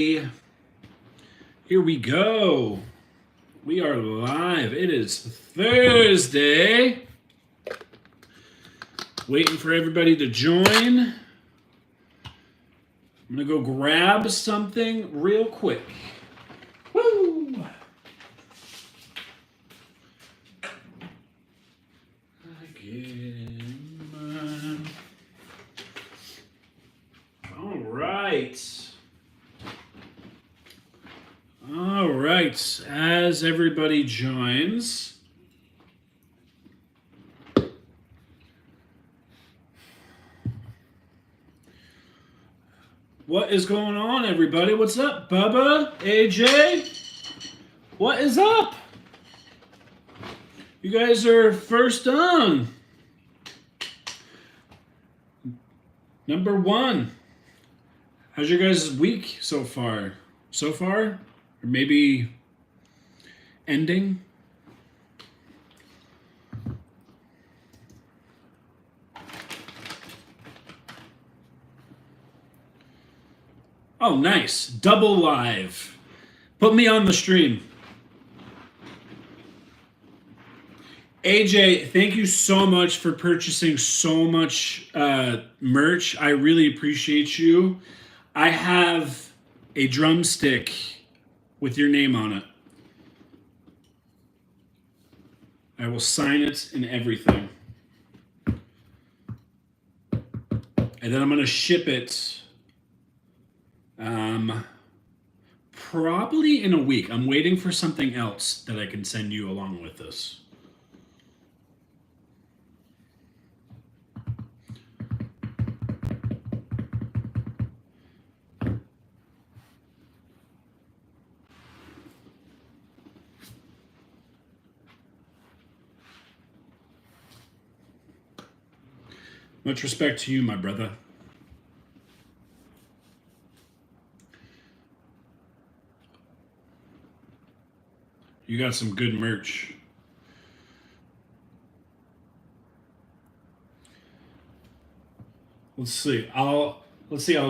Here we go. We are live. It is Thursday. Waiting for everybody to join. I'm going to go grab something real quick. Woo! Again. All right. All right, as everybody joins, what is going on, everybody? What's up, Bubba? AJ? What is up? You guys are first on. Number one. How's your guys' week so far? So far? Or maybe ending? Oh, nice. Double live. Put me on the stream. AJ, thank you so much for purchasing so much merch. I really appreciate you. I have a drumstick with your name on it. I will sign it and everything. And then I'm going to ship it probably in a week. I'm waiting for something else that I can send you along with this. Much respect to you, my brother. You got some good merch. Let's see. I'll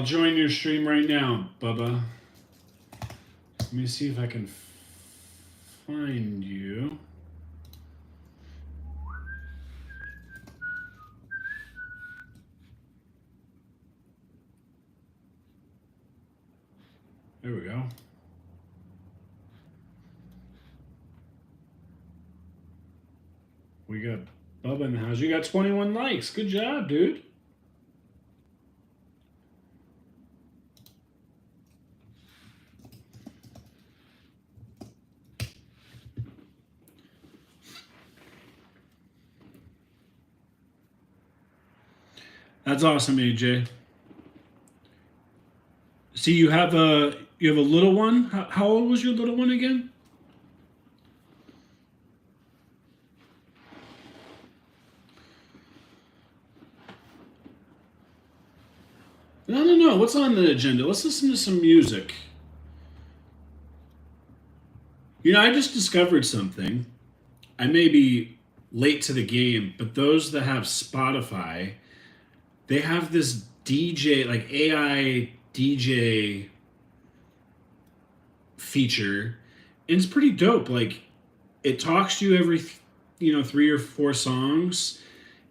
join your stream right now, Bubba. Let me see if I can find you. There we go. We got Bubba in the house. You got 21 likes. Good job, dude. That's awesome, AJ. See, you have a little one. How old was your little one again? No. What's on the agenda? Let's listen to some music. You know, I just discovered something. I may be late to the game, but those that have Spotify, they have this DJ, like AI DJ feature, and it's pretty dope. Like, it talks to you every 3 or 4 songs,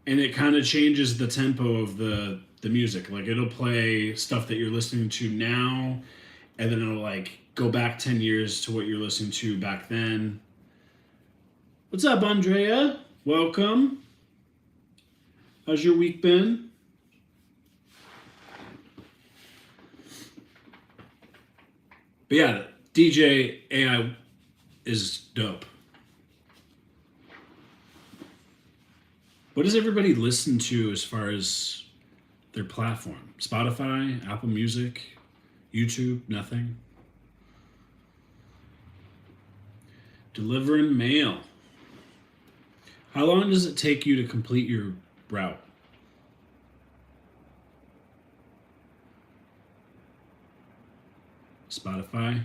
and it kind of changes the tempo of the music. Like, it'll play stuff that you're listening to now, and then it'll like go back 10 years to what you're listening to back then. What's up, Andrea? Welcome. How's your week been? But yeah, DJ AI is dope. What does everybody listen to as far as their platform? Spotify, Apple Music, YouTube, nothing? Delivering mail. How long does it take you to complete your route? Spotify.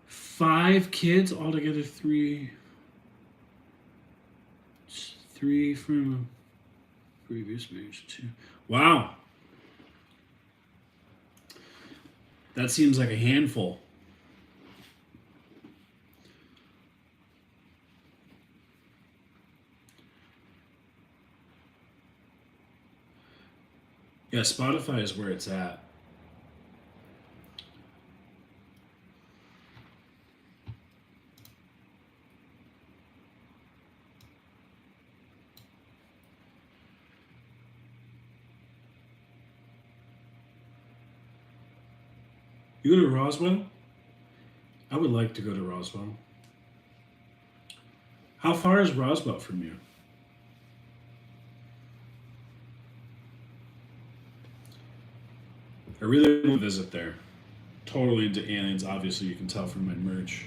5 kids altogether. 3 from a previous marriage. 2. Wow. That seems like a handful. Yeah, Spotify is where it's at. You go to Roswell? I would like to go to Roswell. How far is Roswell from you? I really want to visit there. Totally into aliens, obviously, you can tell from my merch.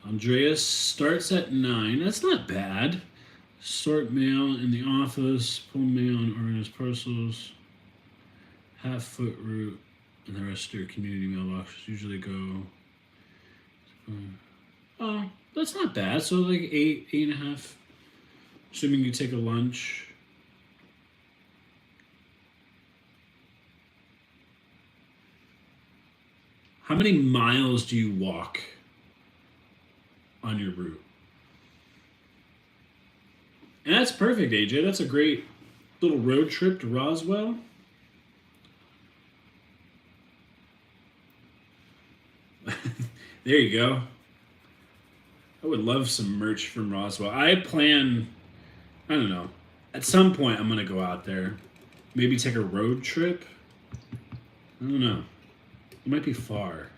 Andreas starts at 9. That's not bad. Sort mail in the office, pull mail and organize parcels, half-foot route, and the rest of your community mailboxes usually go. Oh, that's not bad. So like 8.5. Assuming you take a lunch. How many miles do you walk on your route? And that's perfect, AJ. That's a great little road trip to Roswell. There you go. I would love some merch from Roswell. I don't know, at some point I'm going to go out there. Maybe take a road trip. I don't know. It might be far.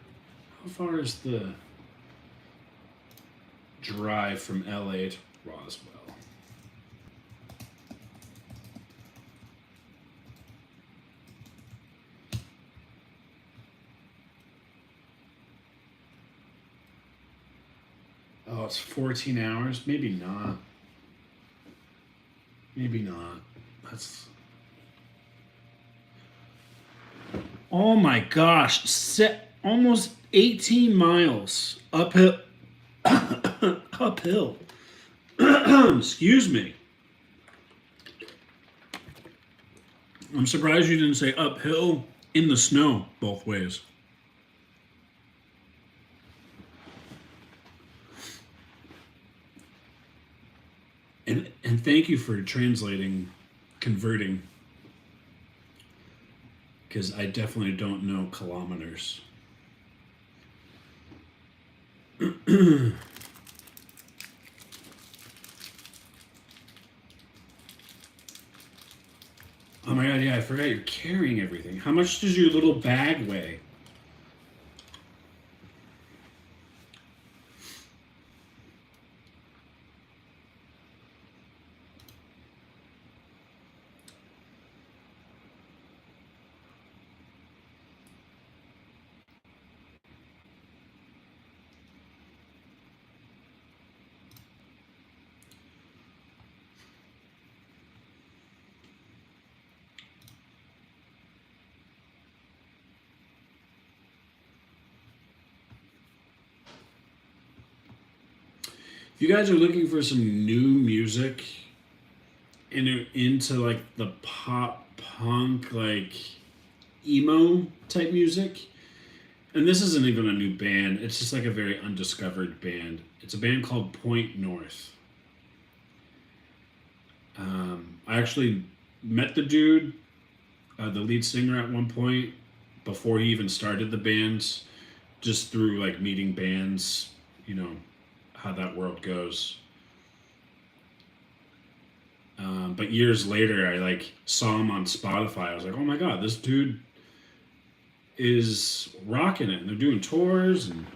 How far is the drive from LA to Roswell? Oh, it's 14 hours? Maybe not. Maybe not. That's... Oh my gosh. Almost 18 miles uphill. Uphill. Excuse me. I'm surprised you didn't say uphill in the snow both ways. And thank you for converting, because I definitely don't know kilometers. Oh my god, yeah, I forgot you're carrying everything. How much does your little bag weigh? If you guys are looking for some new music into like the pop punk, like emo type music, and this isn't even a new band, it's just like a very undiscovered band. It's a band called Point North. I actually met the dude, the lead singer, at one point before he even started the band, just through like meeting bands, how that world goes. But years later, I like saw him on Spotify. I was like, oh my god, this dude is rocking it, and they're doing tours, and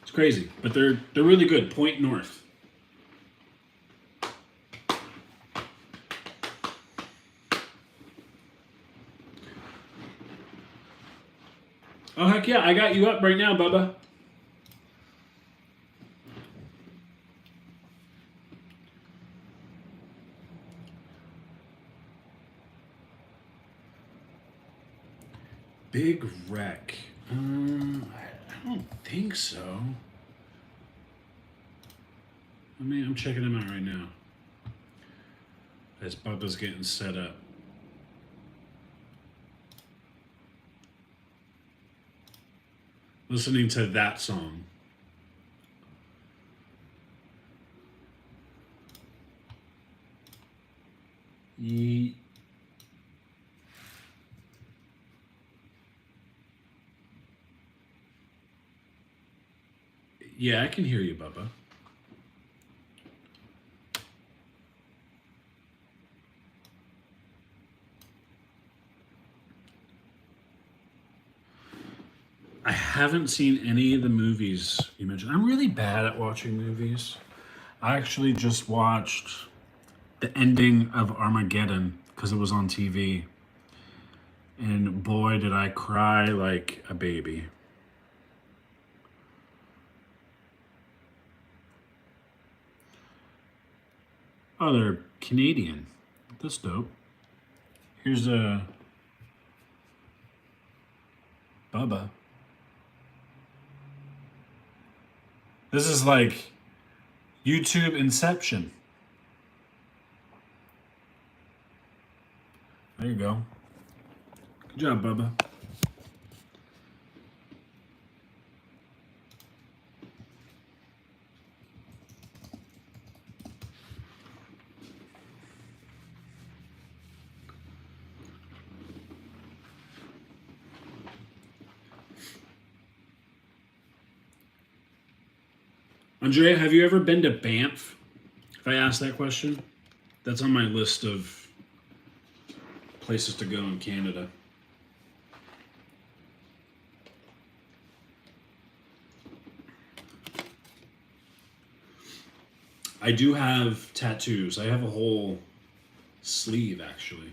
it's crazy. But they're really good. Point North. Oh heck yeah, I got you up right now, Bubba. Big wreck. I don't think so. I'm checking him out right now. As Bubba's getting set up. listening to that song. Ye- Yeah, I can hear you, Bubba. I haven't seen any of the movies you mentioned. I'm really bad at watching movies. I actually just watched the ending of Armageddon because it was on TV. And boy, did I cry like a baby. Oh, they're Canadian. That's dope. Here's a Bubba. This is like YouTube Inception. There you go. Good job, Bubba. Andrea, have you ever been to Banff? If I ask that question, that's on my list of places to go in Canada. I do have tattoos. I have a whole sleeve, actually.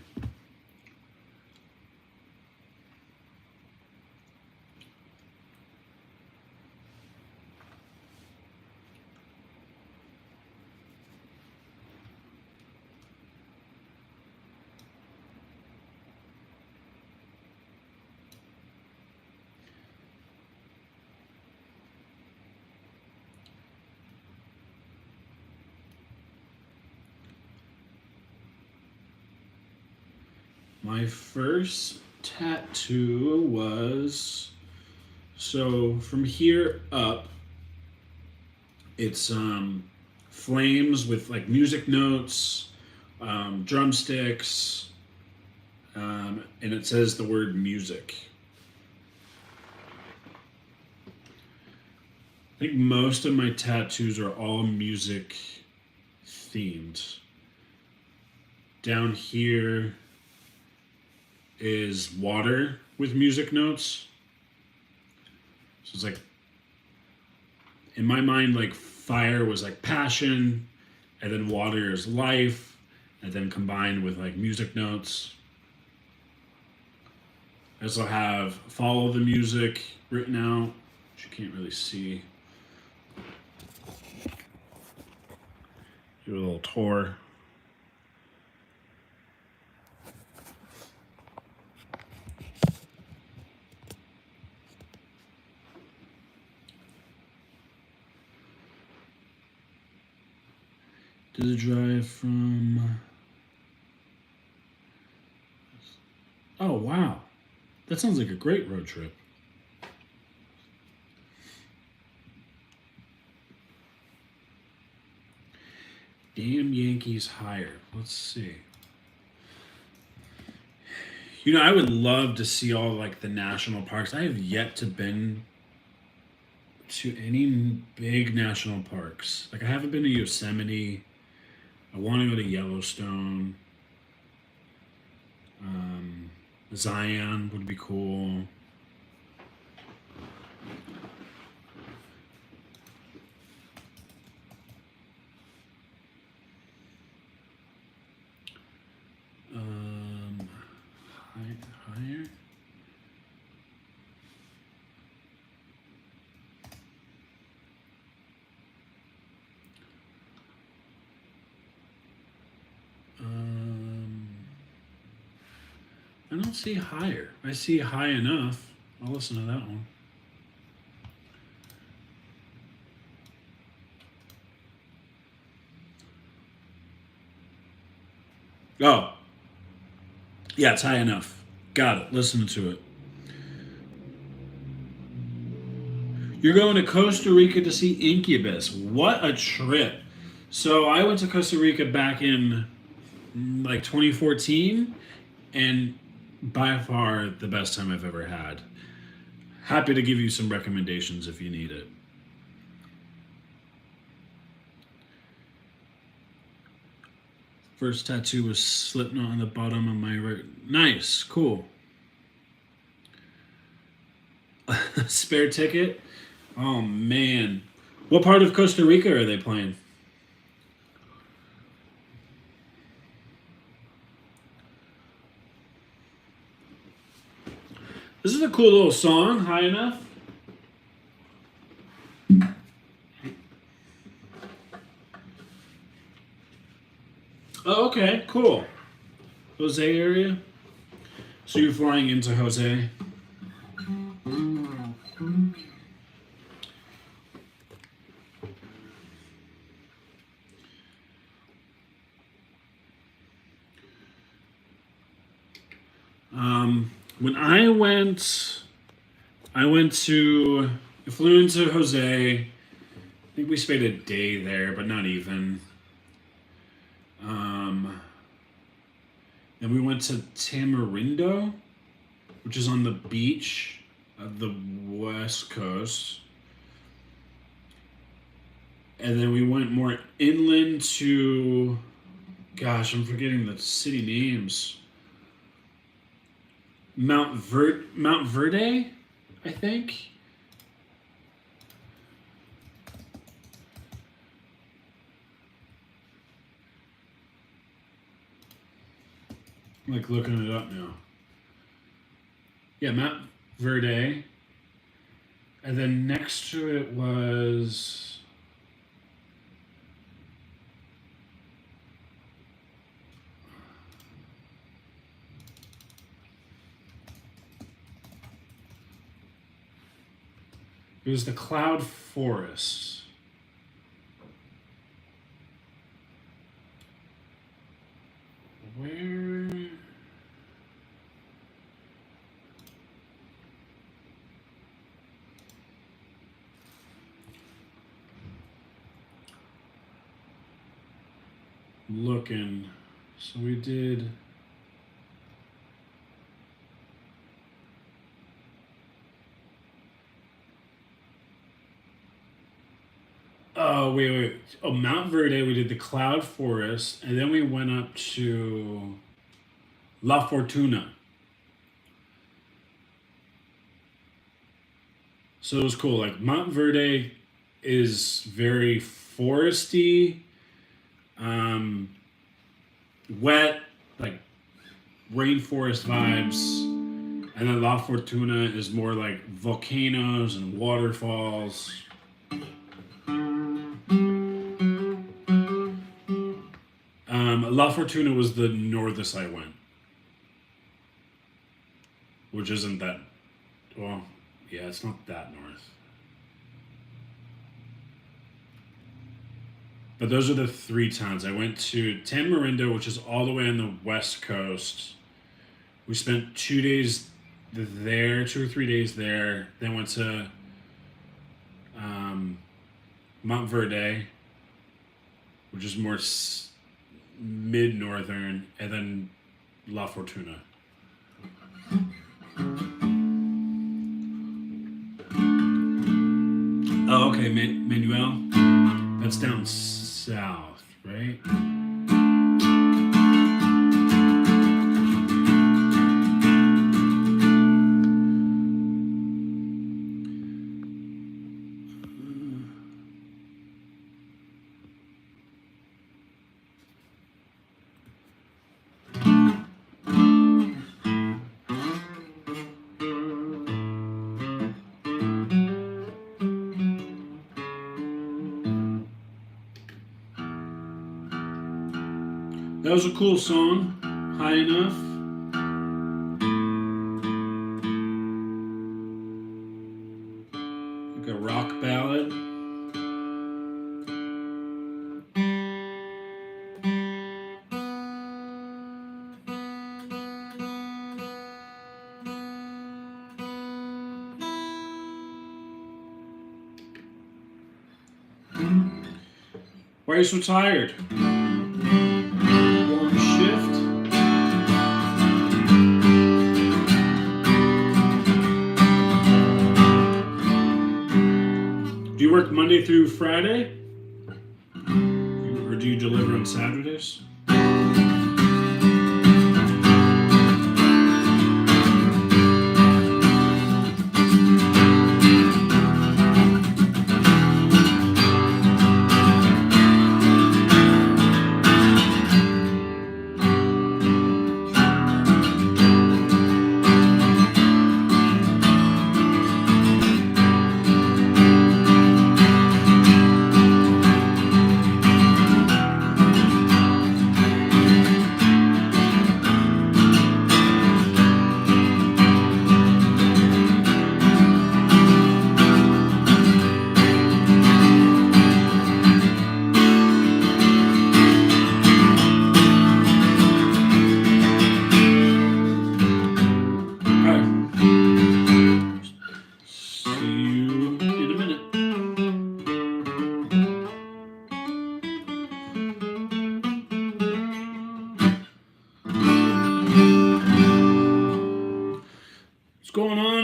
My first tattoo was, so from here up, it's flames with like music notes, drumsticks, and it says the word music. I think most of my tattoos are all music themed. Down here is water with music notes. So it's like, in my mind, like fire was like passion, and then water is life, and then combined with like music notes. I also have follow the music written out, which you can't really see. Do a little tour. Did the drive from... Oh, wow. That sounds like a great road trip. Damn Yankees higher. Let's see. You know, I would love to see all like the national parks. I have yet to been to any big national parks. Like I haven't been to Yosemite. I want to go to Yellowstone. Zion would be cool. Higher. I don't see higher. I see high enough. I'll listen to that one. Oh, yeah, it's high enough. Got it. Listen to it. You're going to Costa Rica to see Incubus. What a trip. So I went to Costa Rica back in like 2014, and by far the best time I've ever had. Happy to give you some recommendations if you need it. First tattoo was Slipknot on the bottom of my right. Nice, cool. Spare ticket? Oh man. What part of Costa Rica are they playing? This is a cool little song, High Enough. Oh, okay, cool. Jose area? So you're flying into Jose? When I flew into Jose. I think we spent a day there, but not even. Then we went to Tamarindo, which is on the beach of the west coast. And then we went more inland to, gosh, I'm forgetting the city names. Mount Verde, I think. I'm like looking it up now. Yeah, Mount Verde. And then next to it was the Cloud Forest. Where? Looking. So we did. Oh, wait. Oh, Mount Verde, we did the Cloud Forest, and then we went up to La Fortuna. So it was cool. Like, Mount Verde is very foresty, wet, like rainforest vibes. And then La Fortuna is more like volcanoes and waterfalls. La Fortuna was the northest I went, which isn't that, well, yeah, it's not that north. But those are the three towns. I went to Tamarindo, which is all the way on the west coast. We spent 2 days there, 2 or 3 days there. Then went to Mount Verde, which is more mid-northern, and then La Fortuna. Oh, okay, Manuel. That's down south, right? That was a cool song, High Enough. Like a rock ballad. Why are you so tired? Long shift? Do you work Monday through Friday? Or do you deliver on Saturdays?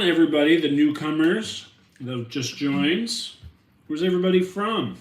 Everybody, the newcomers that just joins. Where's everybody from?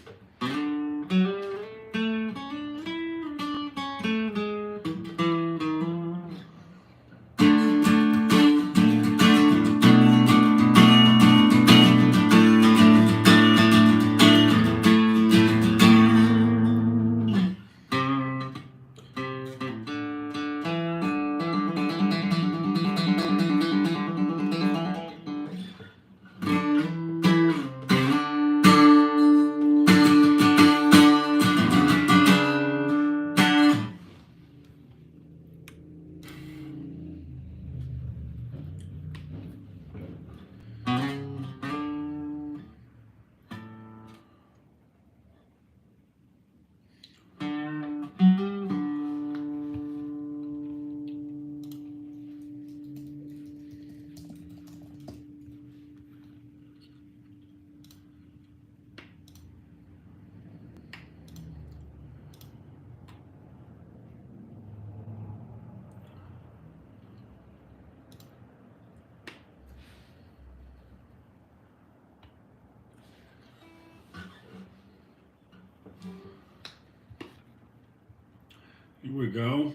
Here we go.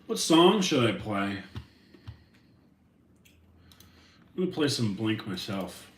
What song should I play? I'm going to play some Blink myself.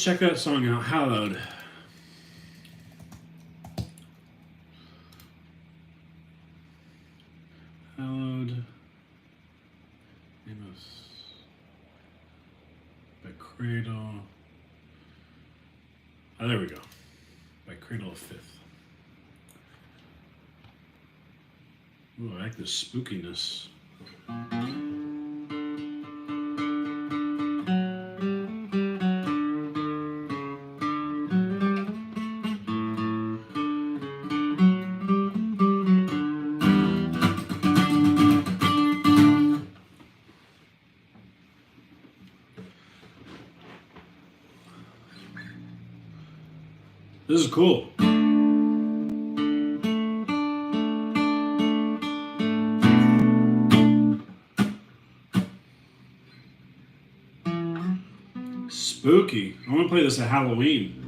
check that song out. Hallowed. Hallowed. Amos. By Cradle. Oh, there we go. By Cradle of Fifth. Ooh, I like this spookiness. This is cool. Spooky. I want to play this at Halloween.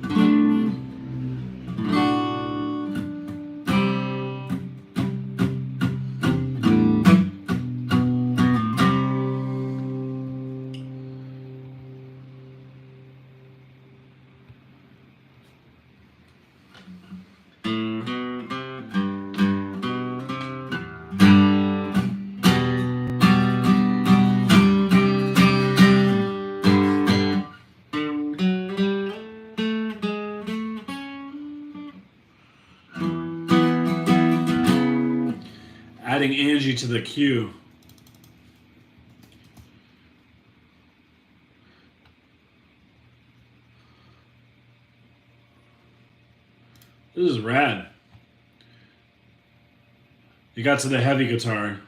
Adding Angie to the queue. This is rad. You got to the heavy guitar.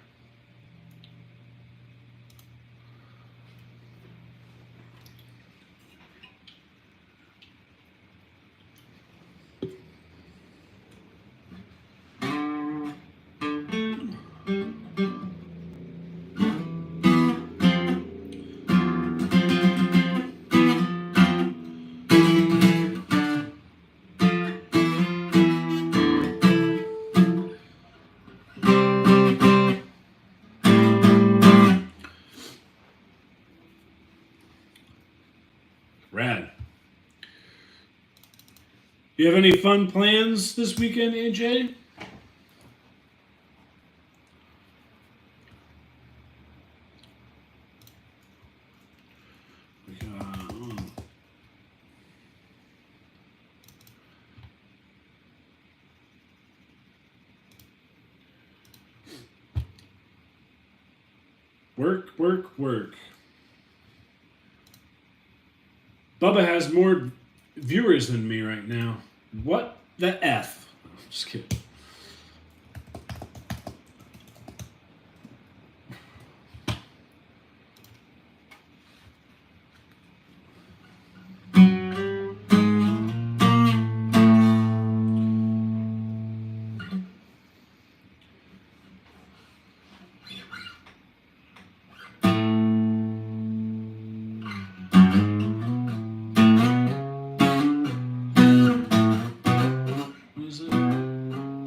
Rad. You have any fun plans this weekend, AJ? Work, work, work. Bubba has more viewers than me right now. What the F? Just kidding. What is it?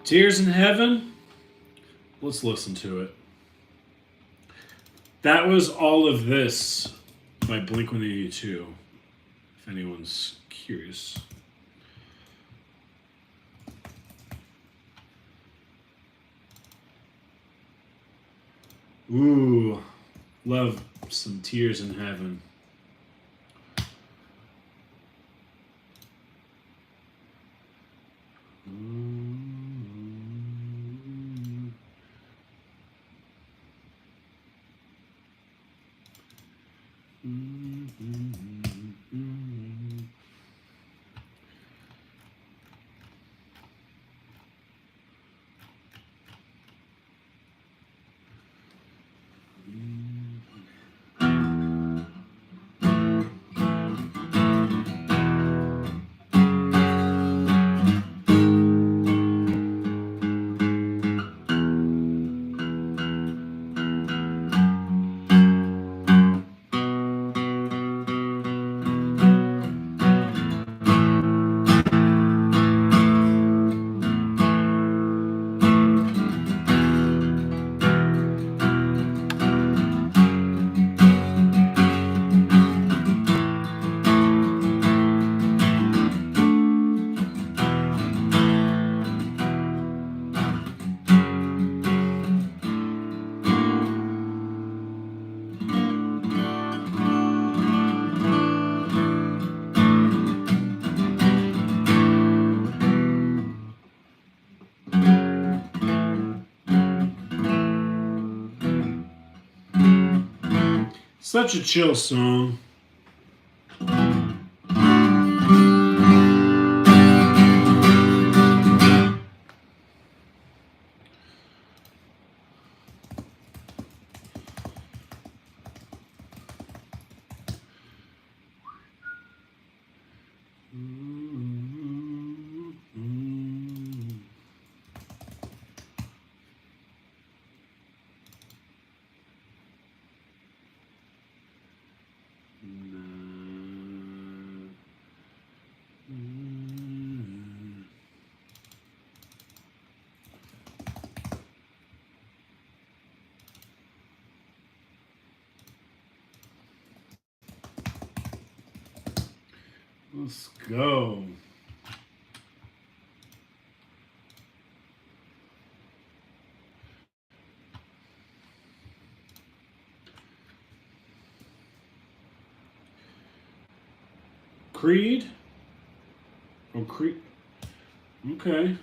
Tears in Heaven. Let's listen to it. That was All of This by Blink-182, if anyone's curious. Ooh, love some Tears in Heaven. Such a chill song. Let's go. Creed? Oh, Creed. Okay.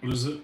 What is it?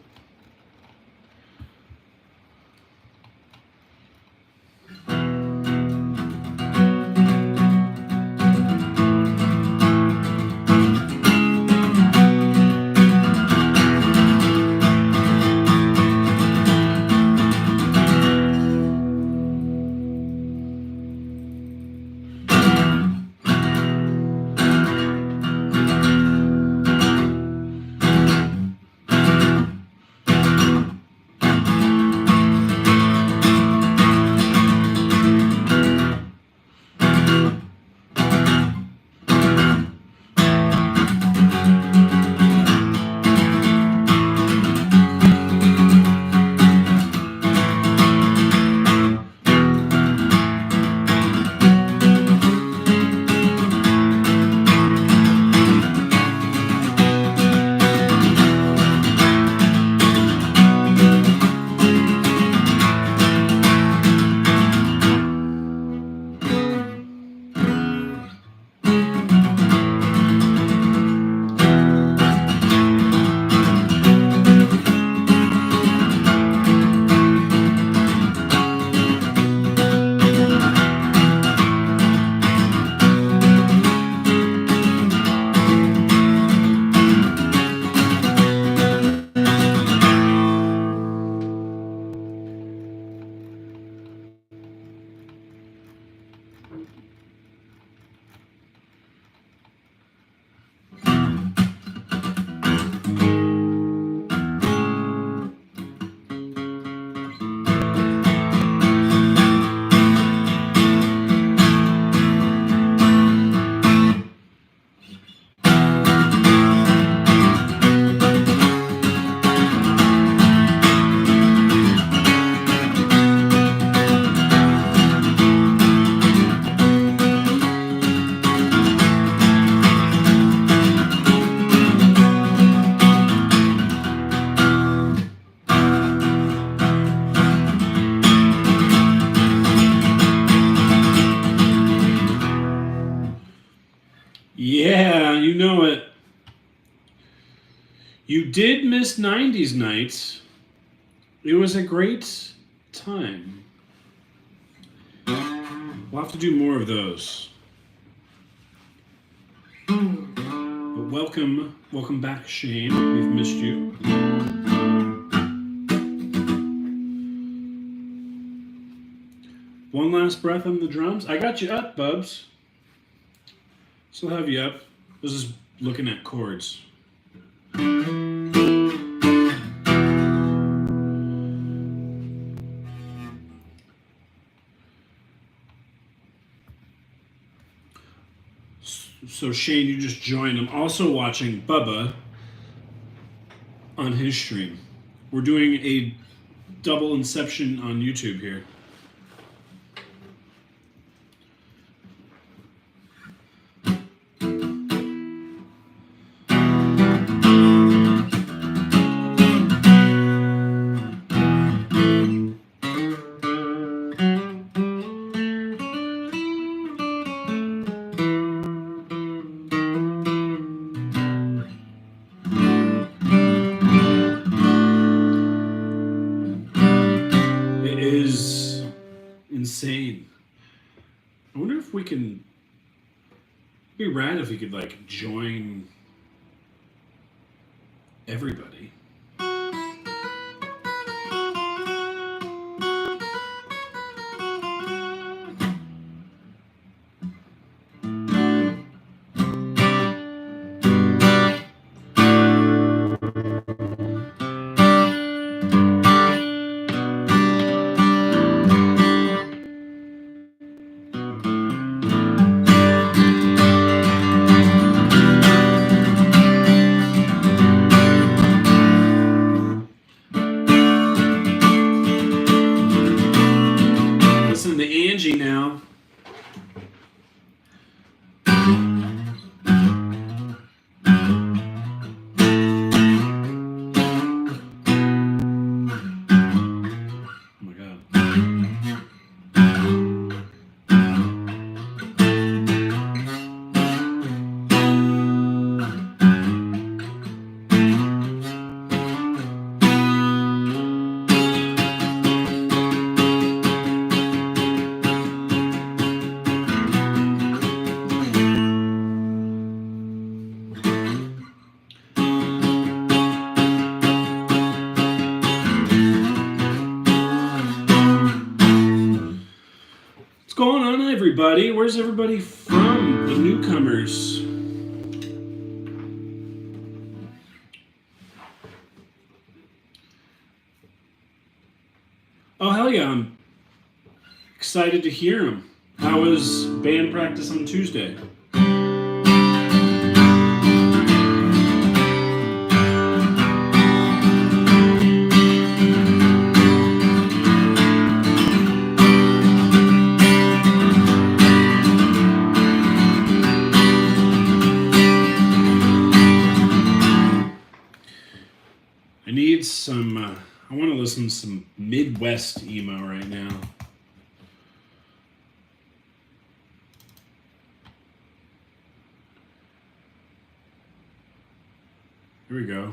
You did miss 90s nights. It was a great time. We'll have to do more of those. But welcome back, Shane. We've missed you. One last breath on the drums. I got you up, Bubs. Still have you up. This is looking at chords. So Shane, you just joined. I'm also watching Bubba on his stream. We're doing a double inception on YouTube here. Insane. I wonder if we can. It'd be rad if we could like join everybody. Now. Oh my God. What's going on, everybody? Where's everybody from? The newcomers. Oh, hell yeah. I'm excited to hear them. How was band practice on Tuesday? I need some, I want to listen to some Midwest emo right now. Here we go.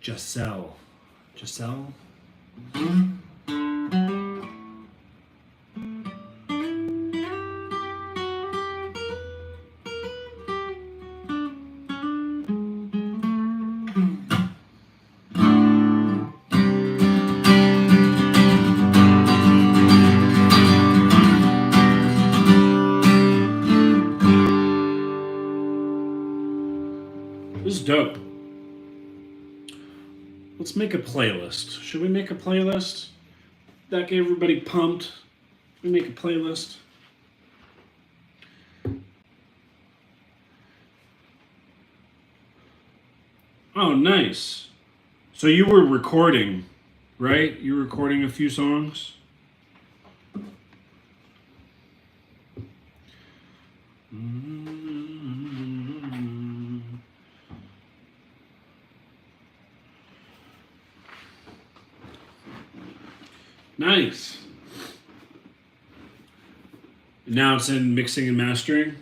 Giselle. This is dope. Let's make a playlist. Should we make a playlist? That get everybody pumped. We make a playlist. Oh, nice. So you were recording, right? You were recording a few songs? Nice. Now it's in mixing and mastering.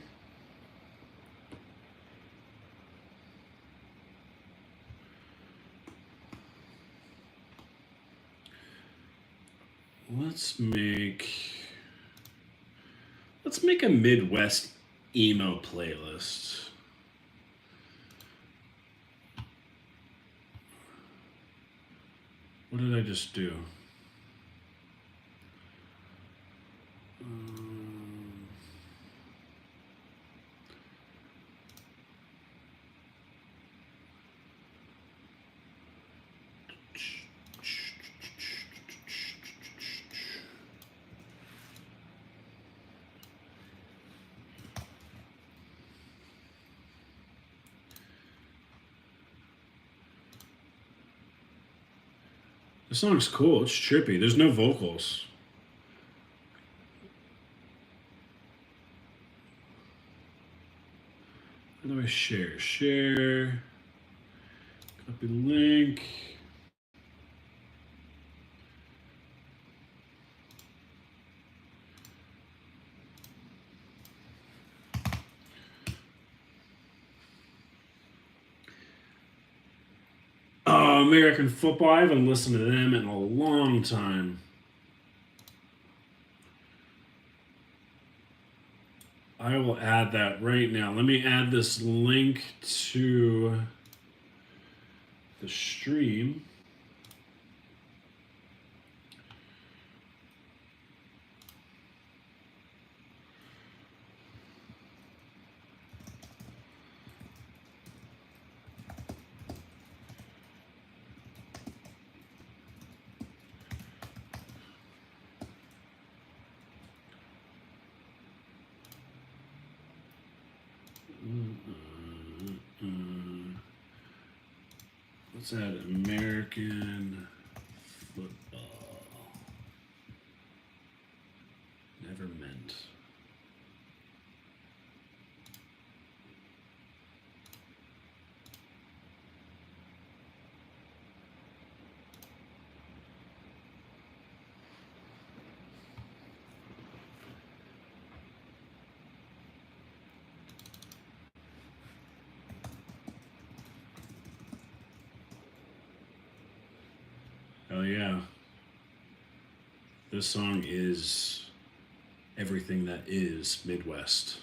let's make a Midwest emo playlist. What did I just do? This song's cool. It's trippy. There's no vocals. How do I share? Share. Copy link. Oh, American football. I haven't listened to them in a long time. I will add that right now. Let me add this link to the stream. Let's add American football. Never meant. Oh yeah. This song is everything that is Midwest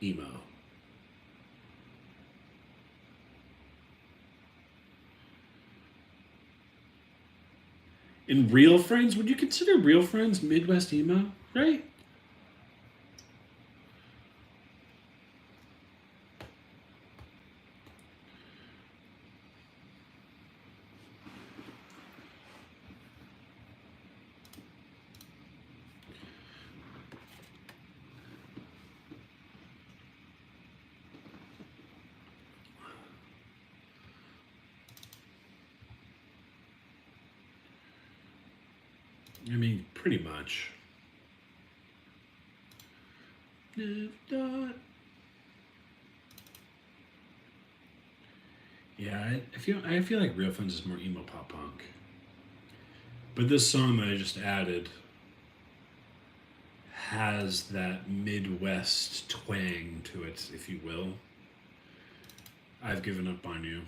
emo. In Real Friends, would you consider Real Friends Midwest emo? Right? I mean, pretty much. Yeah, I feel like Real Friends is more emo pop punk. But this song that I just added has that Midwest twang to it, if you will. I've given up on you.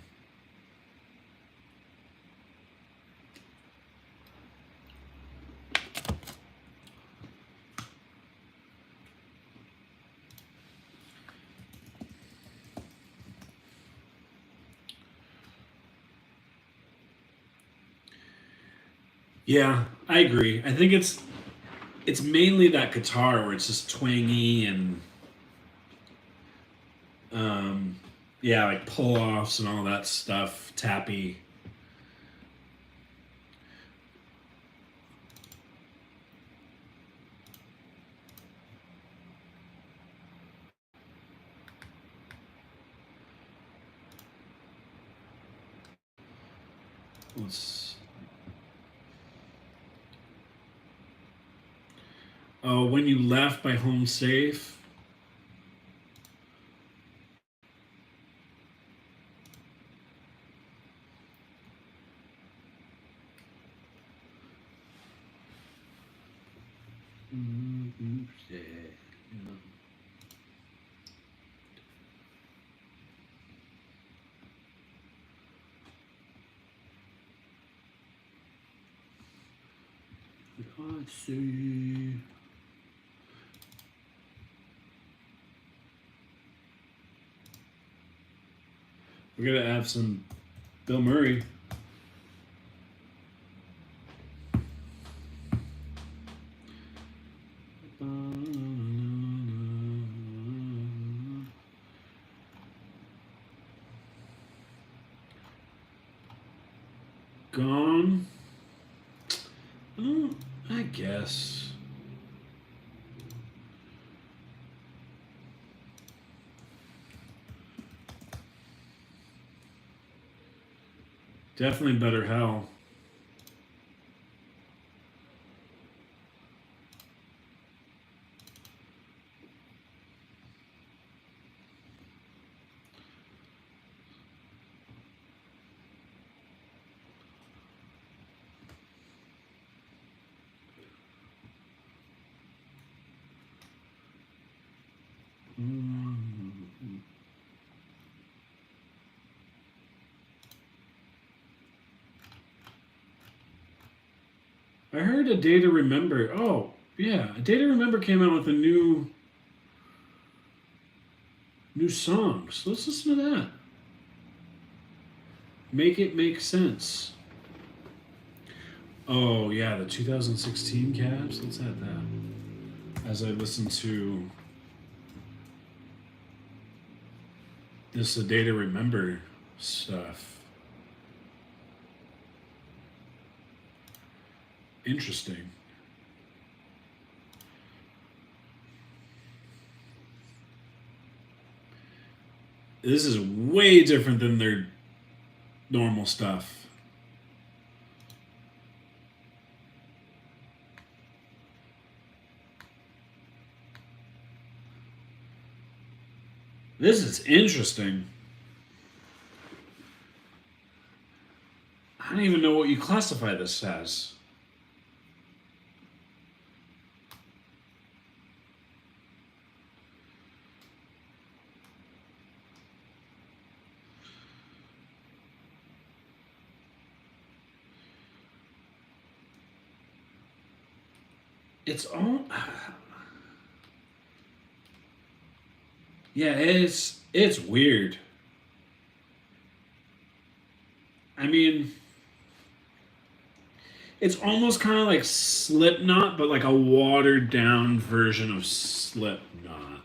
Yeah, I agree. I think it's mainly that guitar where it's just twangy and yeah, like pull offs and all that stuff, tappy. Let's. Oh, when you left by home safe. Let's see. We're gonna add some Bill Murray. Gone. I guess. Definitely Better Hell. I heard A Day to Remember. Oh, yeah. A Day to Remember came out with a new song. So let's listen to that. Make It Make Sense. Oh, yeah, the 2016 Cavs. Let's add that. As I listen to this A Day to Remember stuff. Interesting. This is way different than their normal stuff. This is interesting. I don't even know what you classify this as. It's all... Yeah, it's weird. I mean, it's almost kind of like Slipknot, but like a watered down version of Slipknot.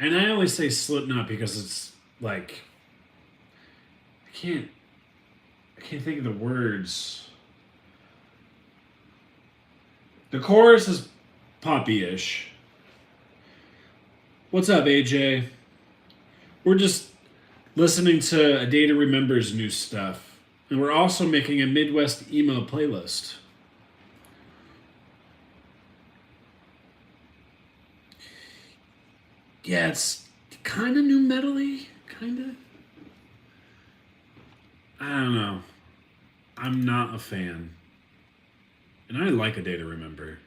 And I only say Slipknot because it's like I can't think of the words. The chorus is poppy-ish. What's up, AJ? We're just listening to A Day to Remember's new stuff. And we're also making a Midwest emo playlist. Yeah, it's kind of new metal-y. Kind of. I don't know. I'm not a fan. And I like A Day to Remember.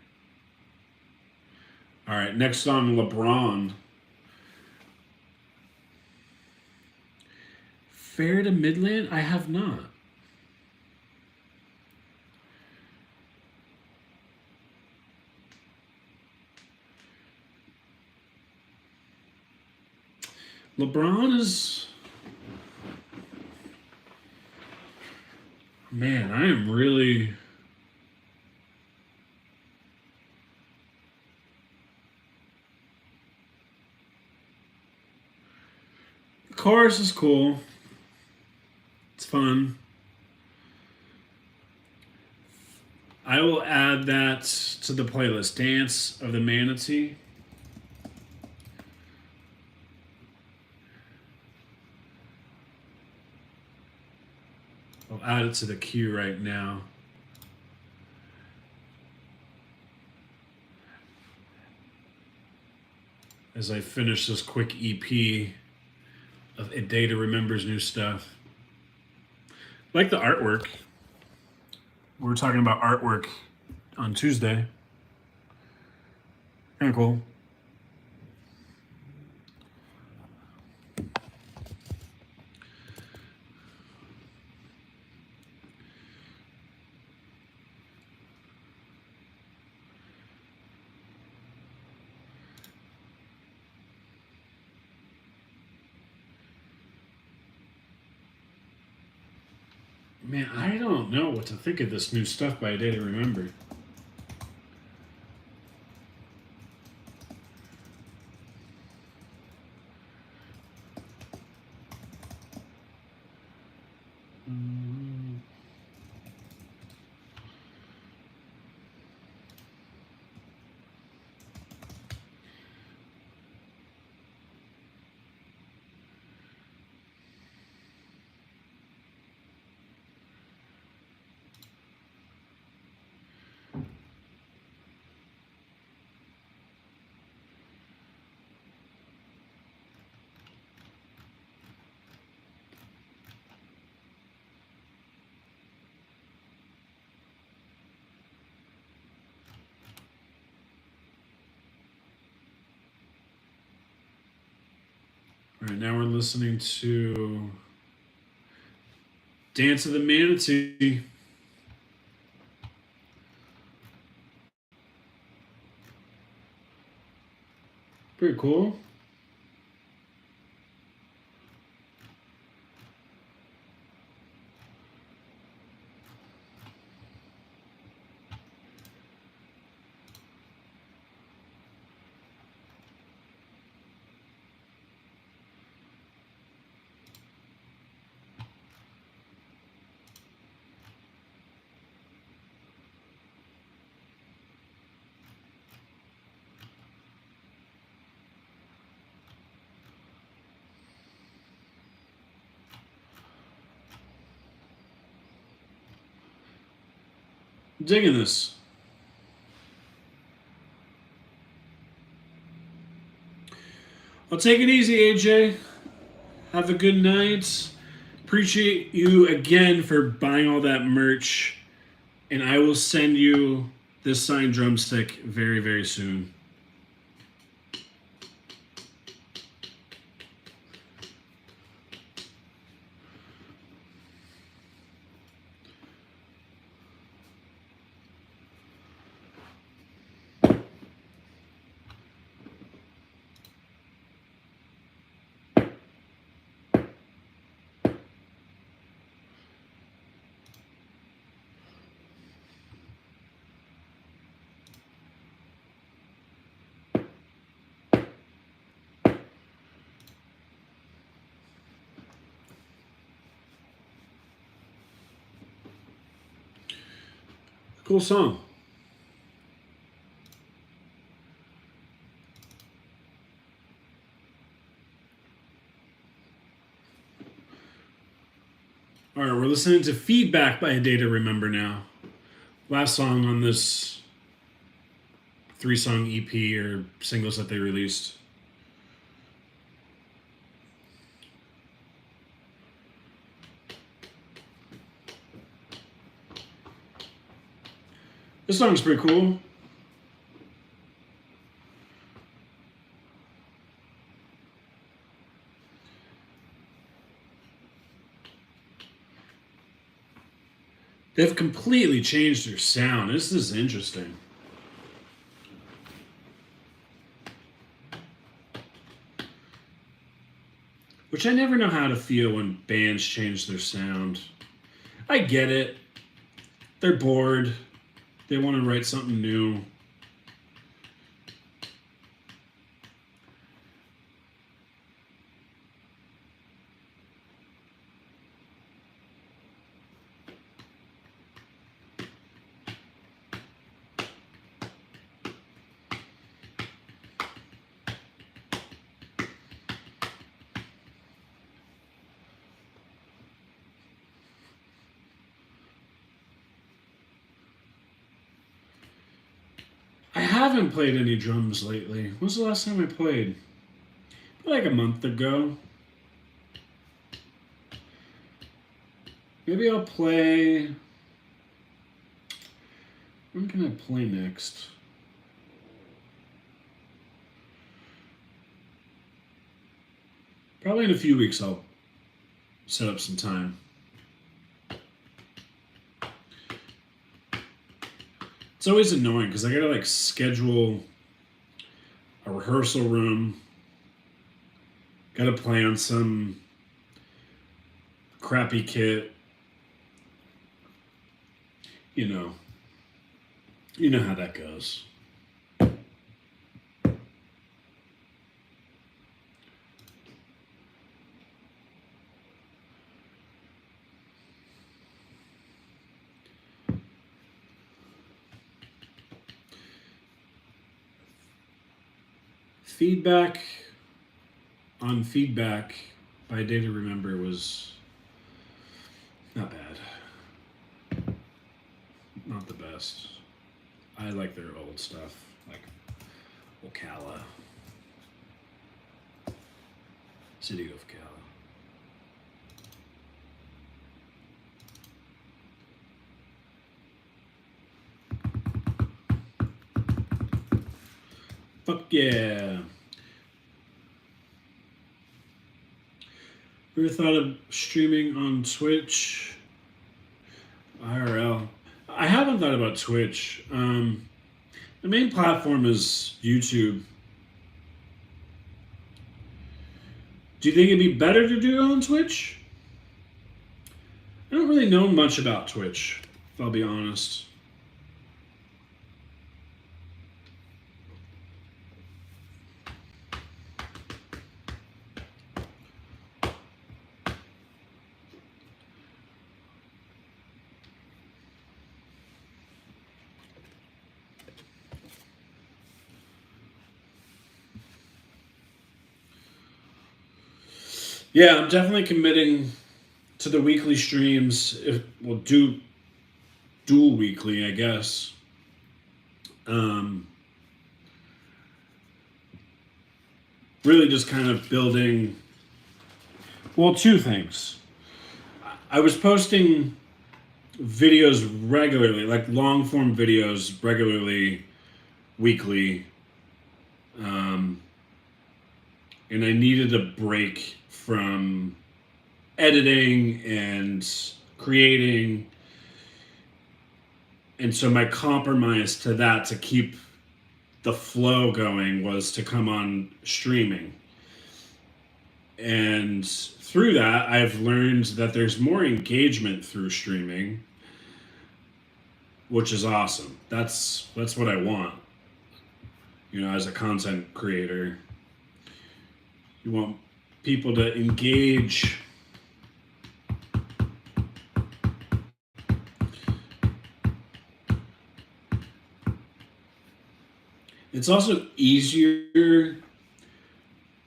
All right, next song, LeBron. Fair to Midland? I have not. LeBron is... Man, I am really... The chorus is cool. It's fun. I will add that to the playlist. Dance of the Manatee. I'll add it to the queue right now. As I finish this quick EP of A Day to Remember's new stuff. Like the artwork. We were talking about artwork on Tuesday. Kind of cool. Man, I don't know what to think of this new stuff by A Day to Remember. All right, now we're listening to Dance of the Manatee. Pretty cool. Digging this. Well, take it easy, AJ. Have a good night. Appreciate you again for buying all that merch. And I will send you this signed drumstick very, very soon. Cool song. All right, we're listening to Feedback by A Day to Remember now. Last song on this 3-song EP or singles that they released. This song's pretty cool. They've completely changed their sound. This is interesting. Which I never know how to feel when bands change their sound. I get it. They're bored. They want to write something new. I haven't played any drums lately. When was the last time I played? Like a month ago. Maybe I'll play... When can I play next? Probably in a few weeks I'll set up some time. It's always annoying because I gotta like schedule a rehearsal room. Gotta play on some crappy kit. you know, you know how that goes. Feedback on Feedback by Day to Remember was not bad. Not the best. I like their old stuff, like Ocala. City of Ocala. Fuck yeah. Ever thought of streaming on Twitch? IRL. I haven't thought about Twitch. The main platform is YouTube. Do you think it'd be better to do it on Twitch? I don't really know much about Twitch, if I'll be honest. Yeah, I'm definitely committing to the weekly streams. If we'll do dual weekly, I guess. Um, really just kind of building. Well, two things. I was posting videos regularly, like long form videos regularly, weekly. And I needed a break from editing and creating. And so my compromise to that, to keep the flow going, was to come on streaming. And through that, I've learned that there's more engagement through streaming, which is awesome. That's what I want. You know, as a content creator, you want people to engage. It's also easier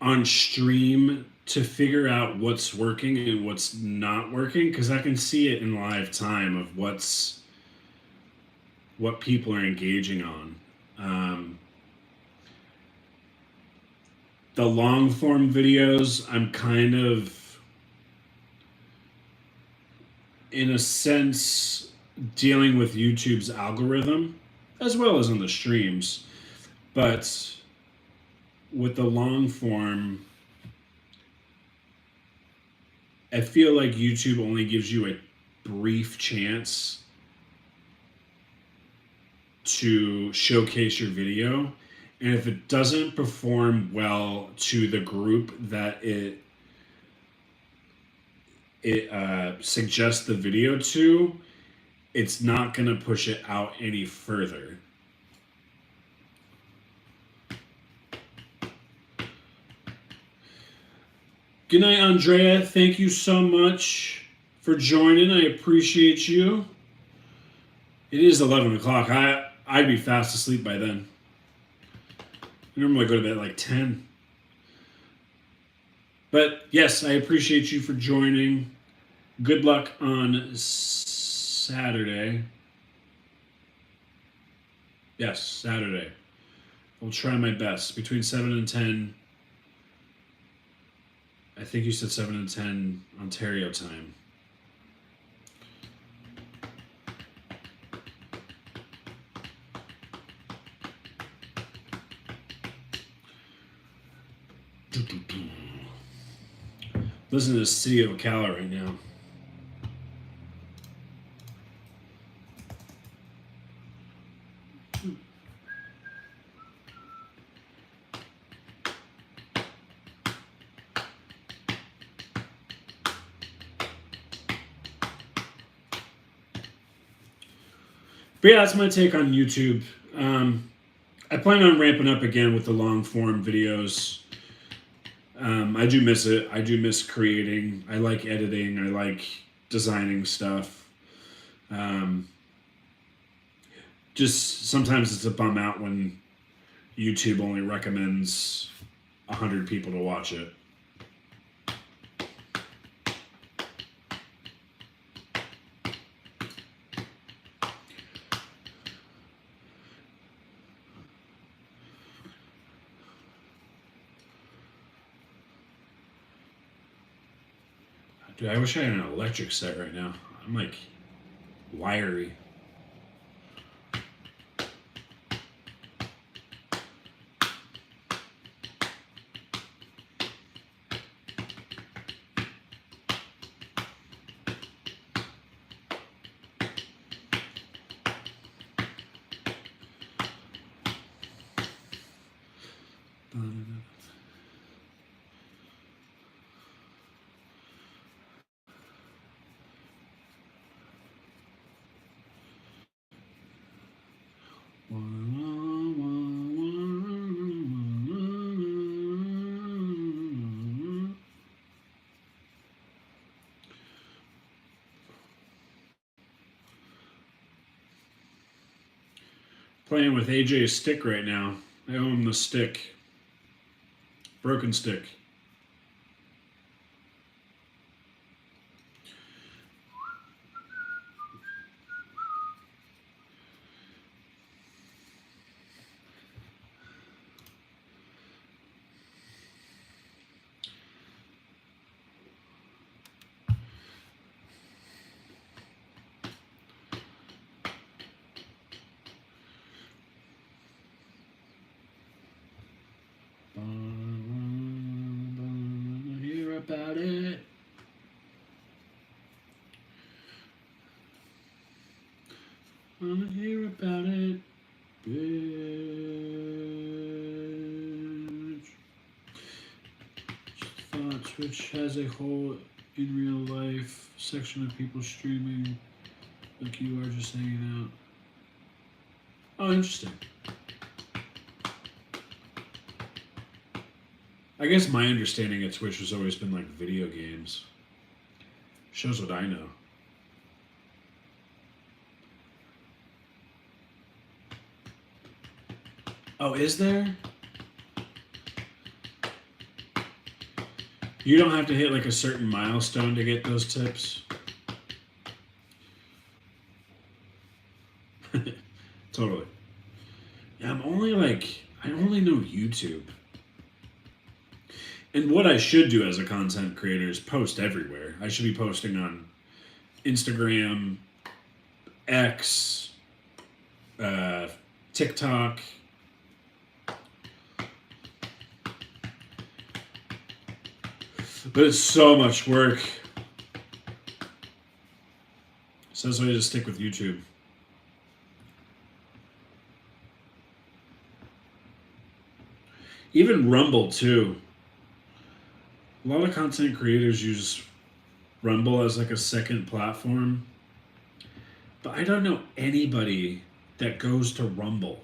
on stream to figure out what's working and what's not working, because I can see it in live time of what people are engaging on. The long form videos, I'm kind of, in a sense, dealing with YouTube's algorithm, as well as on the streams. But with the long form, I feel like YouTube only gives you a brief chance to showcase your video. And if it doesn't perform well to the group that it suggests the video to, it's not going to push it out any further. Good night, Andrea. Thank you so much for joining. I appreciate you. It is 11 o'clock. I'd be fast asleep by then. I normally go to bed at like 10. But yes, I appreciate you for joining. Good luck on Saturday. Yes, Saturday. I'll try my best. Between 7 and 10. I think you said 7 and 10 Ontario time. Listen to the City of Ocala right now. But yeah, that's my take on YouTube. I plan on ramping up again with the long form videos. I do miss it. I do miss creating. I like editing. I like designing stuff. Um, just sometimes it's a bum out when YouTube only recommends 100 people to watch it. Dude, I wish I had an electric set right now. I'm like wiry. Playing with AJ's stick right now. I owe him the stick. Broken stick. Hear about it. Wanna hear about it, bitch. Thought Twitch has a whole in real life section of people streaming like you are just hanging out. Oh, interesting. I guess my understanding of Twitch has always been like video games. Shows what I know. Oh, is there? You don't have to hit like a certain milestone to get those tips? Totally. Yeah, I only know YouTube. And what I should do as a content creator is post everywhere. I should be posting on Instagram, X, TikTok. But it's so much work. So that's why I just stick with YouTube. Even Rumble too. A lot of content creators use Rumble as like a second platform. But I don't know anybody that goes to Rumble.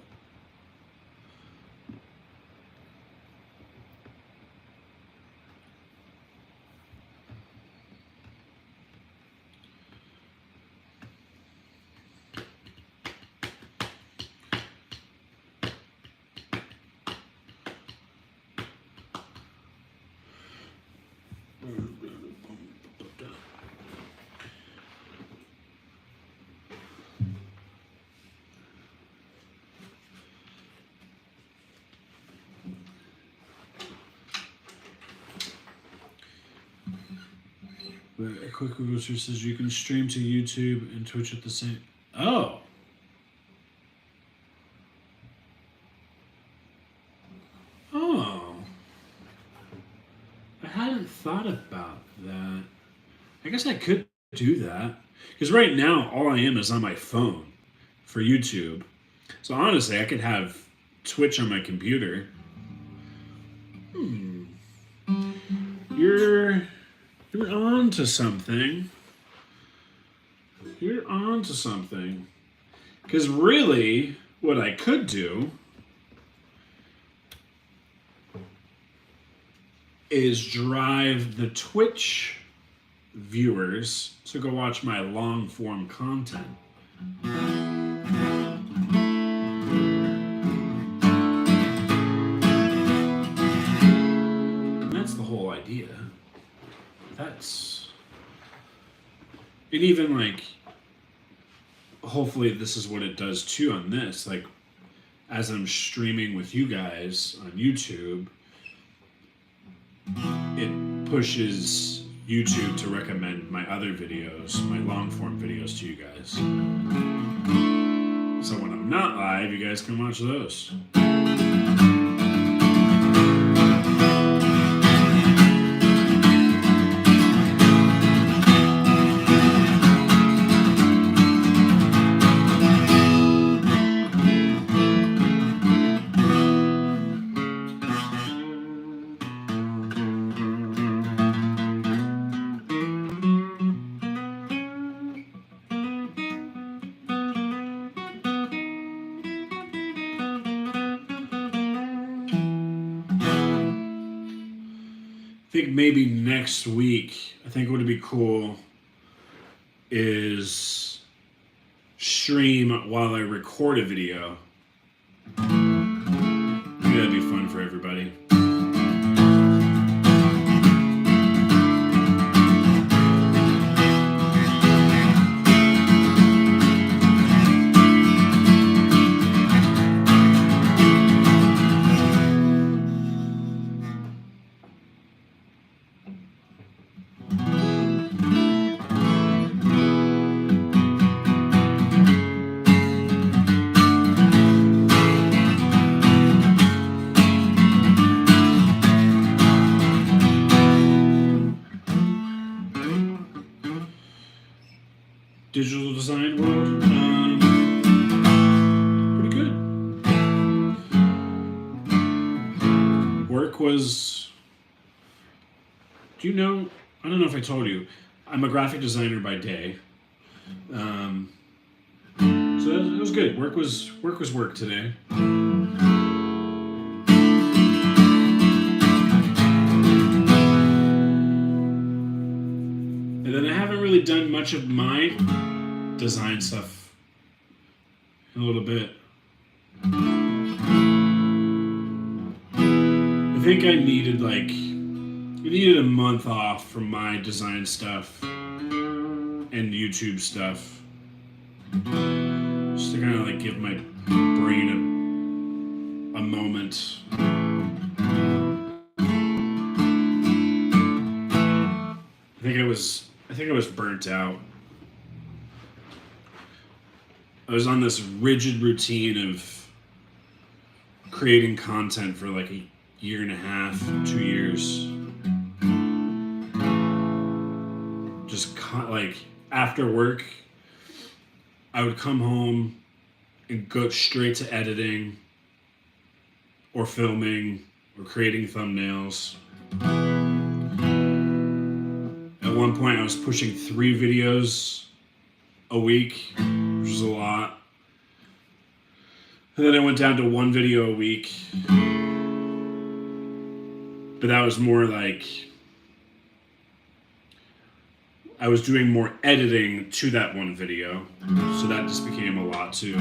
A quick Google search says you can stream to YouTube and Twitch at the same. Oh. Oh. I hadn't thought about that. I guess I could do that. Because right now, all I am is on my phone for YouTube. So honestly, I could have Twitch on my computer. You're on to something. You're on to something. Because really, what I could do is drive the Twitch viewers to go watch my long form content. And that's the whole idea. And even like, hopefully this is what it does too on this. Like, as I'm streaming with you guys on YouTube, it pushes YouTube to recommend my other videos, my long form videos to you guys. So when I'm not live, you guys can watch those. I think maybe next week, I think what would be cool is stream while I record a video. Maybe that'd be fun for everybody. Digital design world, pretty good. Work was, do you know, I don't know if I told you, I'm a graphic designer by day. So it was good. Work was work today. And then I haven't really done much of my design stuff in a little bit. I think I needed a month off from my design stuff and YouTube stuff. Just to kind of like give my brain a moment. I think I was burnt out. I was on this rigid routine of creating content for like a year and a half, 2 years. Just like after work, I would come home and go straight to editing or filming or creating thumbnails. At one point, I was pushing 3 videos a week, which was a lot. And then I went down to 1 video a week. But that was more like I was doing more editing to that 1 video. So that just became a lot too.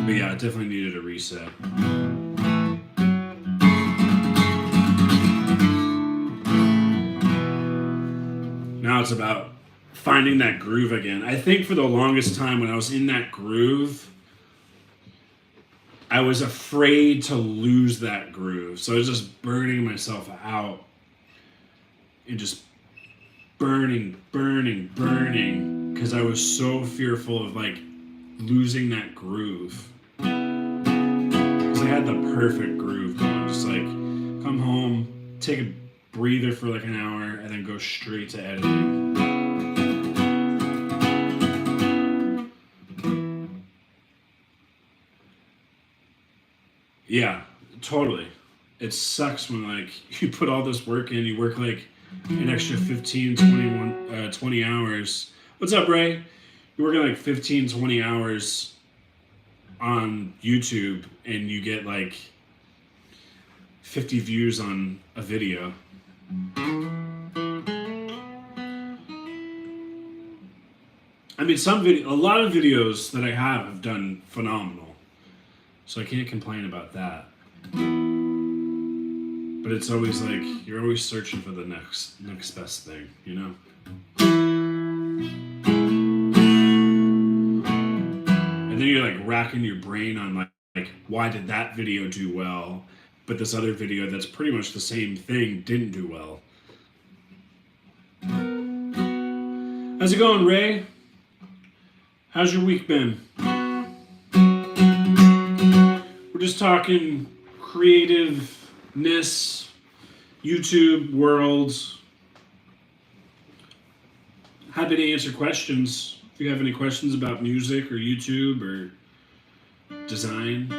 But yeah, it definitely needed a reset. Now it's about finding that groove again. I think for the longest time when I was in that groove, I was afraid to lose that groove. So I was just burning myself out and just burning, because I was so fearful of like losing that groove. Because I had the perfect groove going. Just like come home, take a breather for like an hour, and then go straight to editing. Yeah, totally. It sucks when like you put all this work in, you work like an extra 15, 20 hours. What's up, Ray? You're working like 15, 20 hours on YouTube and you get like 50 views on a video. I mean, a lot of videos that I have done phenomenal, so I can't complain about that. But it's always like you're always searching for the next best thing, you know. And then you're like racking your brain on like why did that video do well, but this other video that's pretty much the same thing didn't do well. How's it going, Ray? How's your week been? We're just talking creativeness, YouTube world. Happy to answer questions. If you have any questions about music or YouTube or design.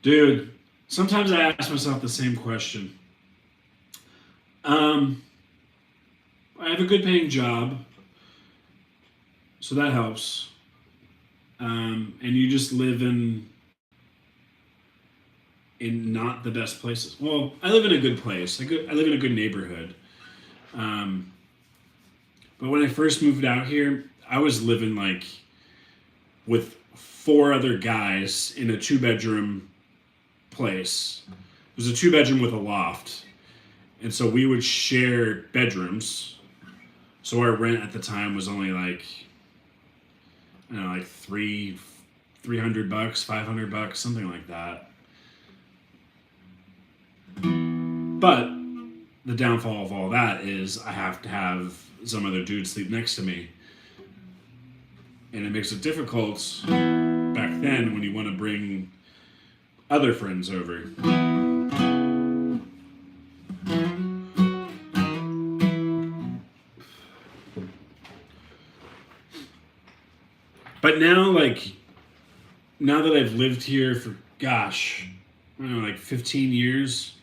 Dude, sometimes I ask myself the same question. I have a good paying job, so that helps. And you just live in not the best places. Well, I live in a good place. I live in a good neighborhood. But when I first moved out here, I was living like with 4 other guys in a 2-bedroom place. It was a 2-bedroom with a loft. And so we would share bedrooms. So our rent at the time was only like, I don't know, like $300, $500, something like that. But the downfall of all that is I have to have some other dude sleep next to me. And it makes it difficult back then when you want to bring other friends over. But now, now that I've lived here for, gosh, I don't know, like 15 years,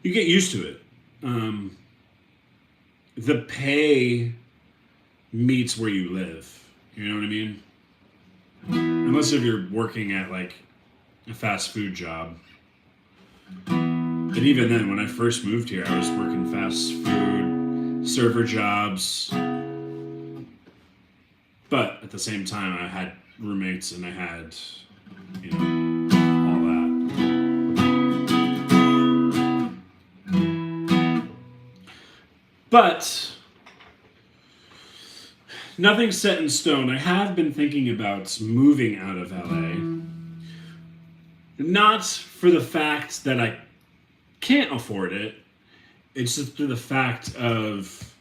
you get used to it. The pay meets where you live. You know what I mean? Unless if you're working at like a fast food job. And even then, when I first moved here, I was working fast food, server jobs. But at the same time, I had roommates and I had, you know, all that. But nothing's set in stone. I have been thinking about moving out of LA. Not for the fact that I can't afford it. It's just for the fact of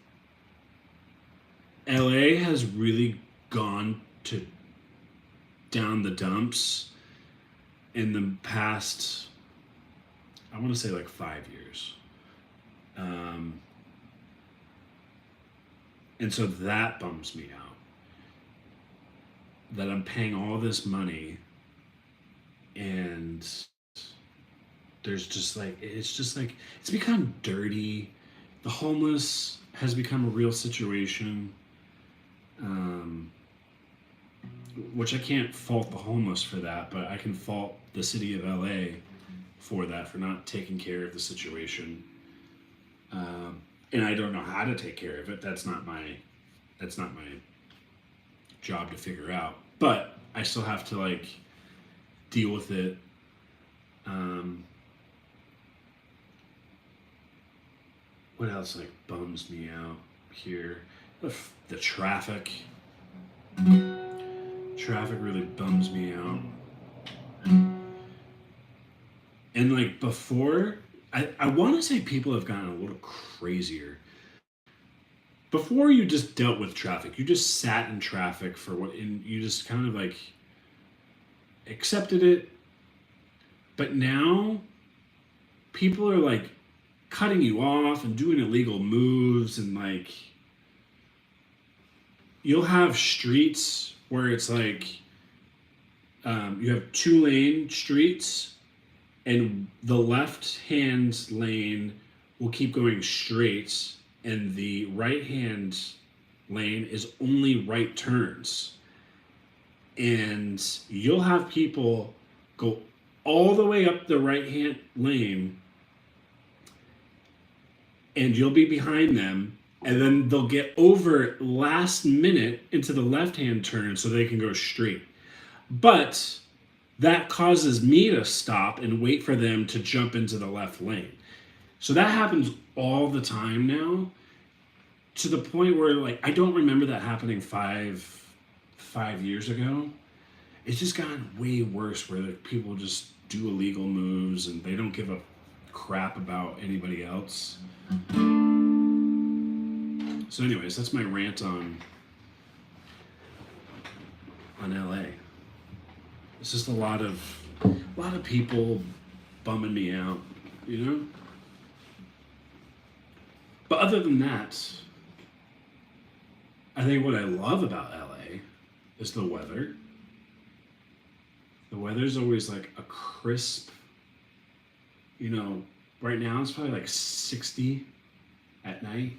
LA has really gone down the dumps in the past, I want to say like 5 years. And so that bums me out. That I'm paying all this money and there's just like, it's become dirty. The homeless has become a real situation. Which I can't fault the homeless for that, but I can fault the city of LA for that, for not taking care of the situation. And I don't know how to take care of it. That's not my job to figure out. But I still have to like deal with it. What else like bums me out here? The traffic. Traffic really bums me out. And like before, I want to say people have gotten a little crazier. Before you just dealt with traffic, you just sat in traffic for what, and you just kind of like accepted it. But now people are like cutting you off and doing illegal moves, and like you'll have streets where it's like you have 2-lane streets, and the left hand lane will keep going straight, and the right hand lane is only right turns. And you'll have people go all the way up the right hand lane, and you'll be behind them, and then they'll get over last minute into the left hand turn so they can go straight. But that causes me to stop and wait for them to jump into the left lane. So that happens all the time now, to the point where like I don't remember that happening five years ago. It's just gotten way worse where like, people just do illegal moves and they don't give a crap about anybody else. So anyways, that's my rant on LA. It's just a lot of people bumming me out, you know? But other than that, I think what I love about LA is the weather. The weather's always like a crisp, you know, right now it's probably like 60 at night.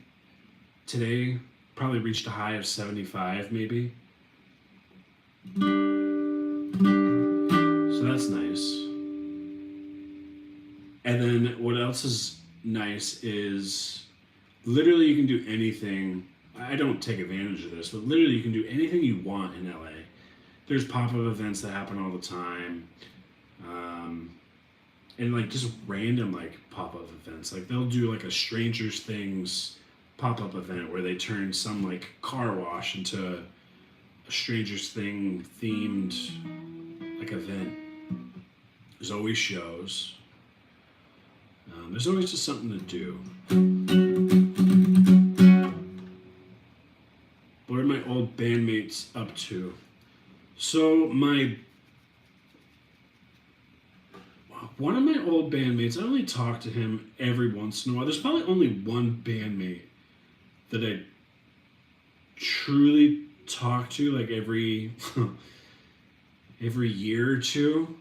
Today probably reached a high of 75 maybe. So that's nice. And then what else is nice is literally you can do anything. I don't take advantage of this, but literally you can do anything you want in LA. There's pop-up events that happen all the time. And like just random like pop-up events. Like they'll do like a Stranger Things pop-up event where they turn some like car wash into a Stranger Thing themed like event. There's always shows. There's always just something to do. What are my old bandmates up to? So one of my old bandmates, I only talk to him every once in a while. There's probably only one bandmate that I truly talk to like every year or two.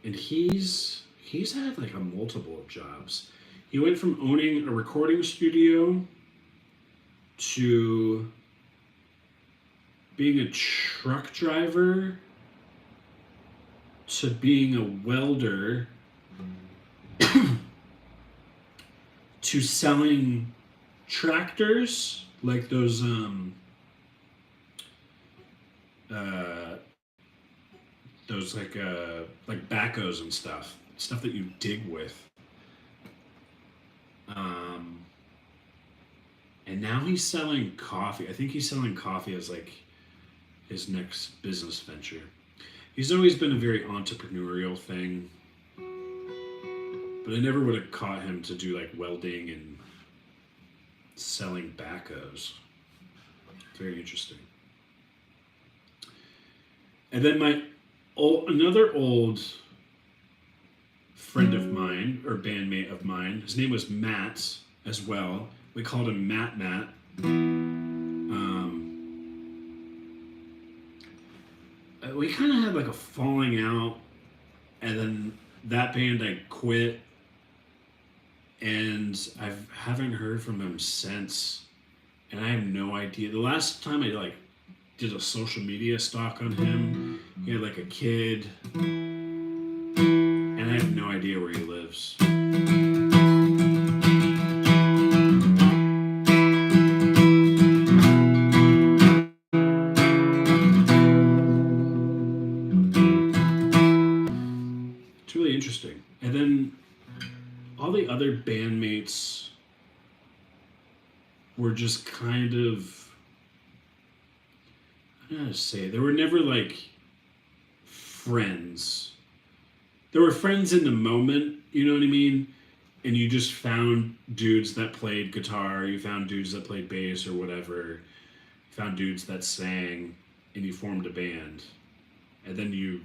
And he's had like a multiple jobs. He went from owning a recording studio to being a truck driver to being a welder to selling tractors like those like backhoes and stuff that you dig with. And now he's selling coffee. I think he's selling coffee as like his next business venture. He's always been a very entrepreneurial thing, but I never would have caught him to do like welding and selling backhoes. Very interesting. And then another old friend of mine, or bandmate of mine, his name was Matt as well. We called him Matt. We kind of had like a falling out, and then that band I quit, and I haven't heard from him since, and I have no idea. The last time I like did a social media stalk on him, he had like a kid, and I have no idea where he lives. Interesting. And then all the other bandmates were just kind of, I don't know how to say it. They were never like friends. They were friends in the moment, you know what I mean? And you just found dudes that played guitar, you found dudes that played bass or whatever, you found dudes that sang, and you formed a band, and then you,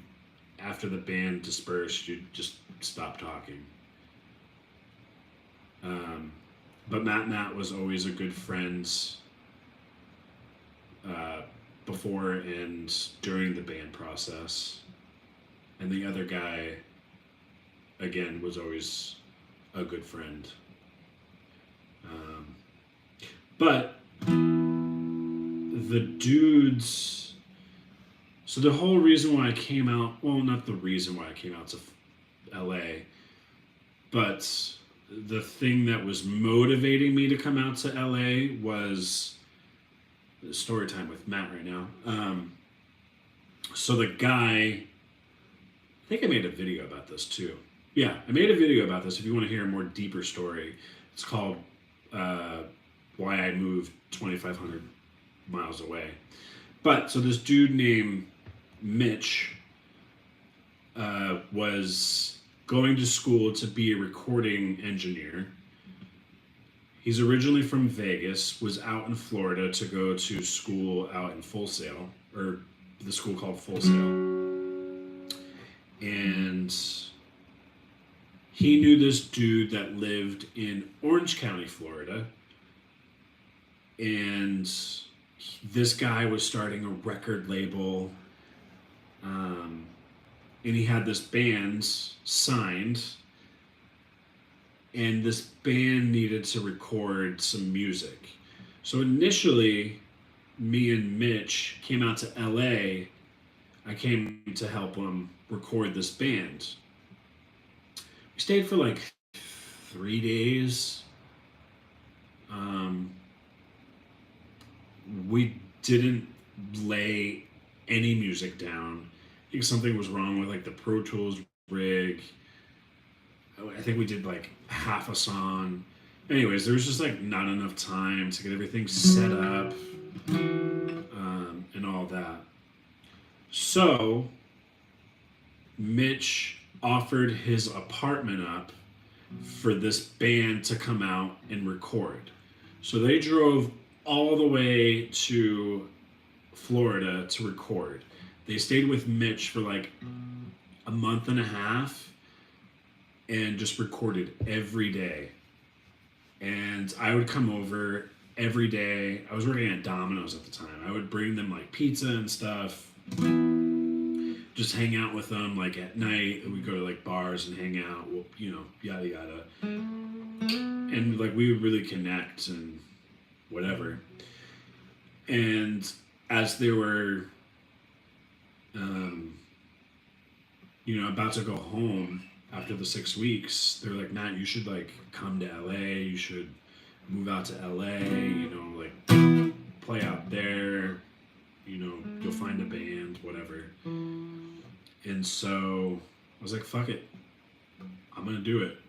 after the band dispersed, you just stopped talking. But Matt was always a good friend before and during the band process. And the other guy, again, was always a good friend. But the dudes, so the whole reason why I came out, well, not the reason why I came out to LA, but the thing that was motivating me to come out to LA was story time with Matt right now. So the guy, I think I made a video about this too. Yeah, I made a video about this. If you want to hear a more deeper story, it's called Why I Moved 2,500 Miles Away. But so this dude named Mitch was going to school to be a recording engineer. He's originally from Vegas, was out in Florida to go to school out in Full Sail, or the school called Full Sail. And he knew this dude that lived in Orange County, Florida. And this guy was starting a record label. And he had this band signed. And this band needed to record some music. So initially, me and Mitch came out to LA. I came to help him record this band. We stayed for like 3 days. We didn't lay any music down. I think something was wrong with like the Pro Tools rig. I think we did like half a song. Anyways, there was just like not enough time to get everything set up and all that. So Mitch offered his apartment up for this band to come out and record. So they drove all the way to Florida to record. They stayed with Mitch for like a month and a half and just recorded every day. And I would come over every day. I was working at Domino's at the time. I would bring them like pizza and stuff. Just hang out with them like at night. We'd go to like bars and hang out, you know, yada yada. And like we would really connect and whatever. And as they were, you know, about to go home after the 6 weeks, they were like, Matt, you should like come to LA. You should move out to LA, you know, like play out there, you know, you'll find a band, whatever. And so I was like, fuck it, I'm gonna do it.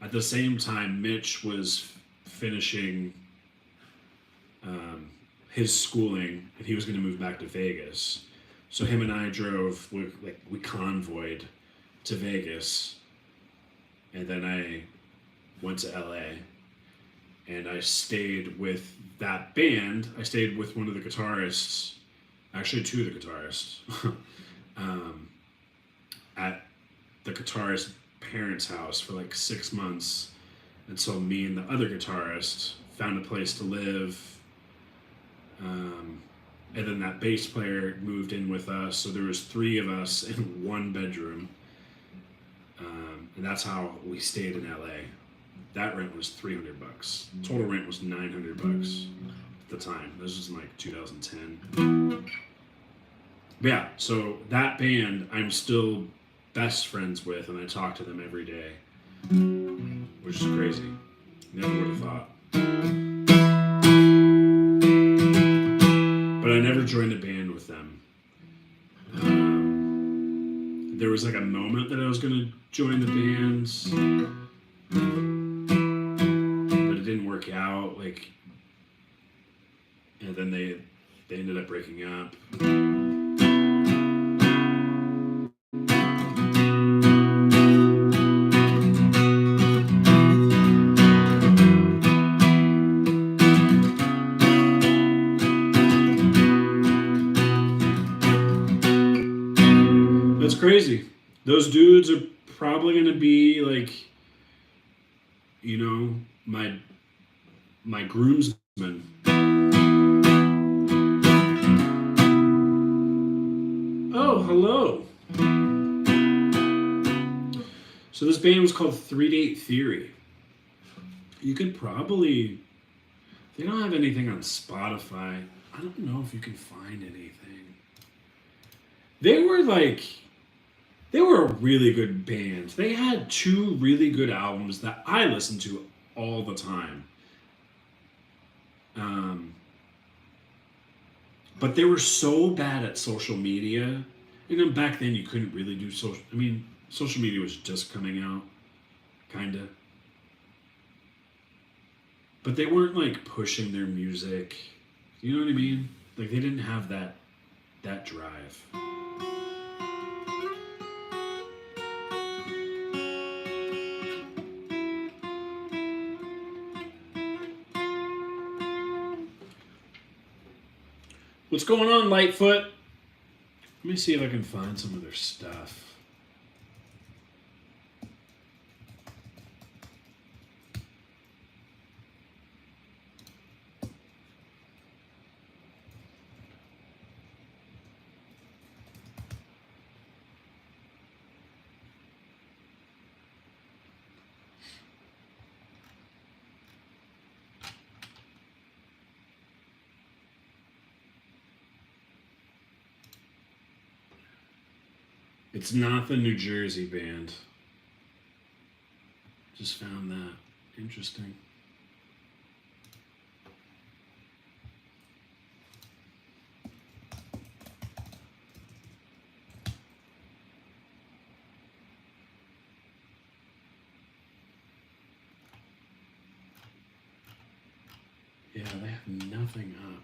At the same time, Mitch was finishing his schooling and he was gonna move back to Vegas. So him and I drove, we convoyed to Vegas, and then I went to LA and I stayed with that band. I stayed with one of the guitarists, actually two of the guitarists, at the guitarist's parents' house for like 6 months until me and the other guitarist found a place to live. And then that bass player moved in with us, so there was 3 of us in one bedroom. And that's how we stayed in LA. That rent was $300. Total rent was $900 at the time. This was in like 2010. But yeah, so that band I'm still best friends with, and I talk to them every day, which is crazy. Never would have thought. But I never joined a band with them. There was like a moment that I was gonna join the bands, but it didn't work out. Like, and then they ended up breaking up. Those dudes are probably gonna be like, you know, my groomsmen. Oh, hello. So this band was called Three Date Theory. You could probably, they don't have anything on Spotify. I don't know if you can find anything. They were like, they were a really good band. They had two really good albums that I listened to all the time. Um, but they were so bad at social media. You know, back then you couldn't really do social. I mean, social media was just coming out, kind of. But they weren't like pushing their music. You know what I mean? Like they didn't have that drive. What's going on, Lightfoot? Let me see if I can find some of their stuff. It's not the New Jersey band. Just found that interesting. Yeah, they have nothing up.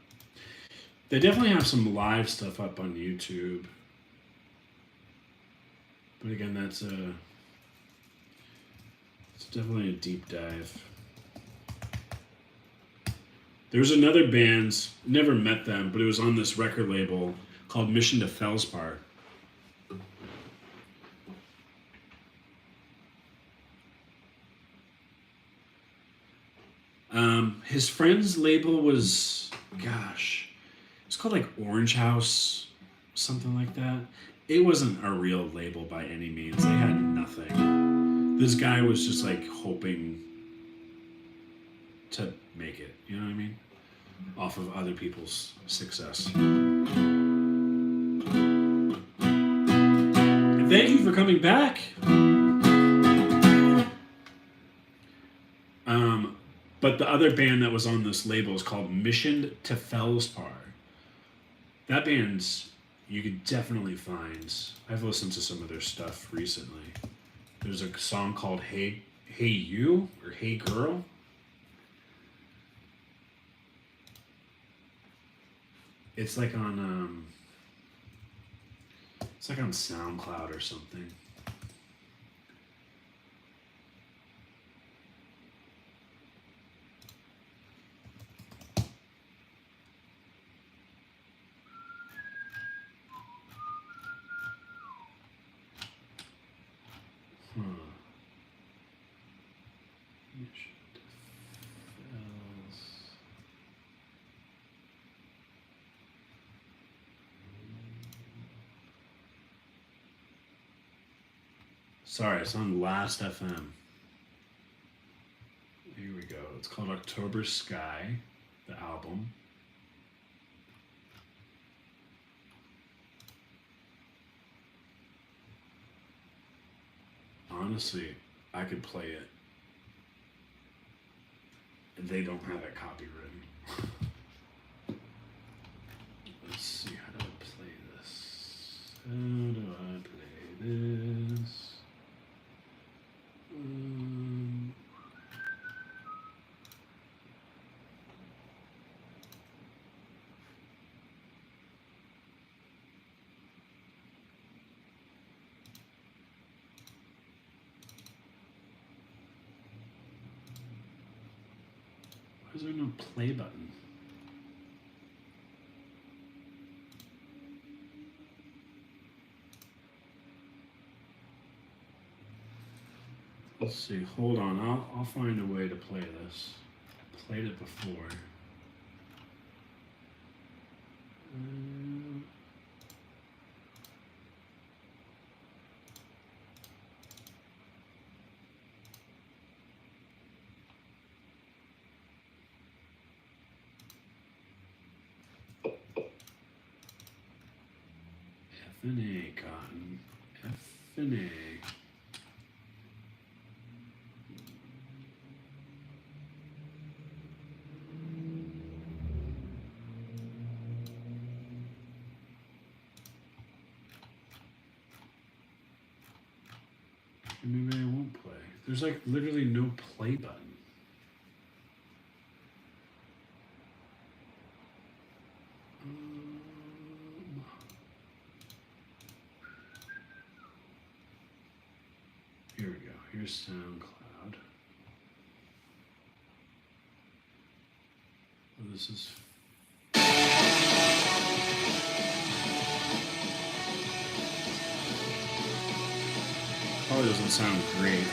They definitely have some live stuff up on YouTube. But again, it's definitely a deep dive. There's another band, never met them, but it was on this record label called Mission to Felspar. His friend's label was, gosh, it's called like Orange House, something like that. It wasn't a real label by any means. They had nothing. This guy was just like hoping to make it, you know what I mean? Off of other people's success. And thank you for coming back. But the other band that was on this label is called Mission to Felspar. That band's you could definitely find. I've listened to some of their stuff recently. There's a song called Hey You or Hey Girl. It's like on SoundCloud or something. Sorry, it's on Last FM. Here we go. It's called October Sky, the album. Honestly, I could play it. They don't have it copywritten. Let's see, how do I play this? How do I play this? Why is there no play button? Let's see. Hold on. I'll find a way to play this. Played it before. F and A, Cotton. F and A. Maybe I won't play. There's like literally no play button. Here we go. Here's SoundCloud. Oh, this is. Probably doesn't sound great.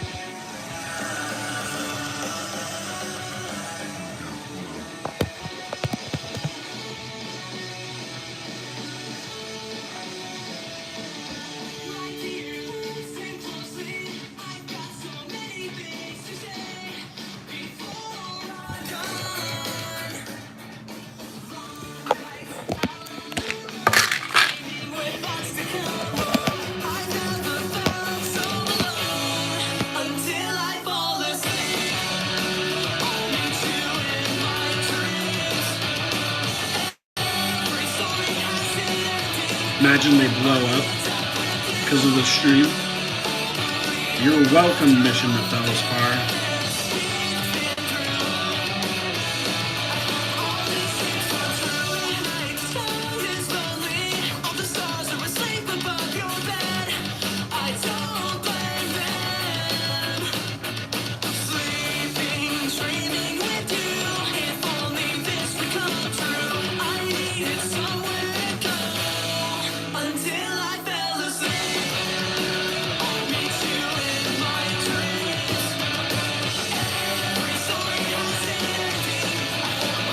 Imagine they blow up because of the stream. You're welcome, Mission of Felspar.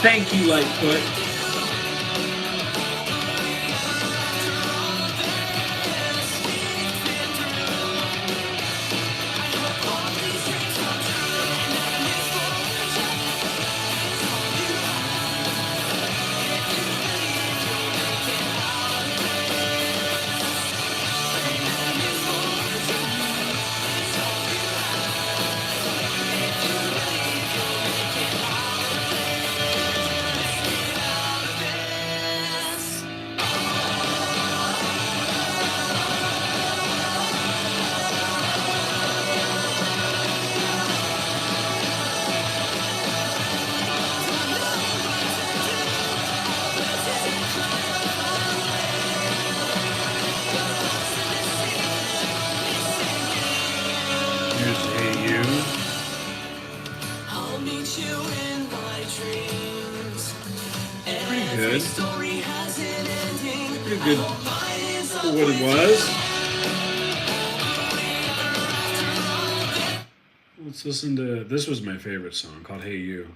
Thank you, Lightfoot. Pretty good for what it was. Let's listen to, this was my favorite song called Hey You.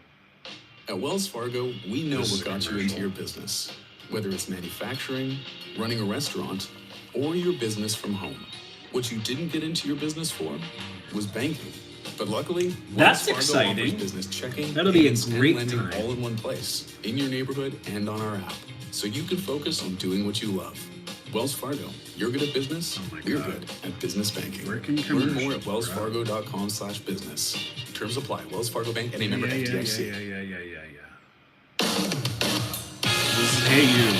At Wells Fargo, we know what got you into your business. Whether it's manufacturing, running a restaurant, or your business from home. What you didn't get into your business for was banking. But luckily, that's Wells Fargo offers exciting. Business checking, that'll be a and great lending time. all in one place, in your neighborhood and on our app. So you can focus on doing what you love. Wells Fargo, you're good at business, we're good at business banking. Learn more at wellsfargo.com/business. Terms apply. Wells Fargo Bank and a member FDIC. Yeah. This is Hey You.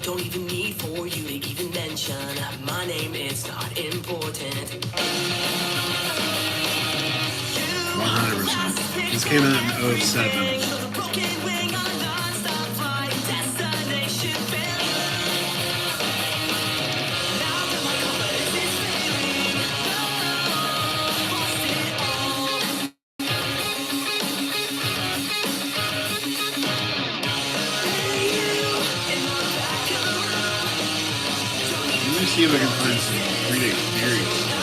Don't even need for you to even mention my name is not important. 100%. This came out in 07. me see if I can find some 3-Day Theory stuff.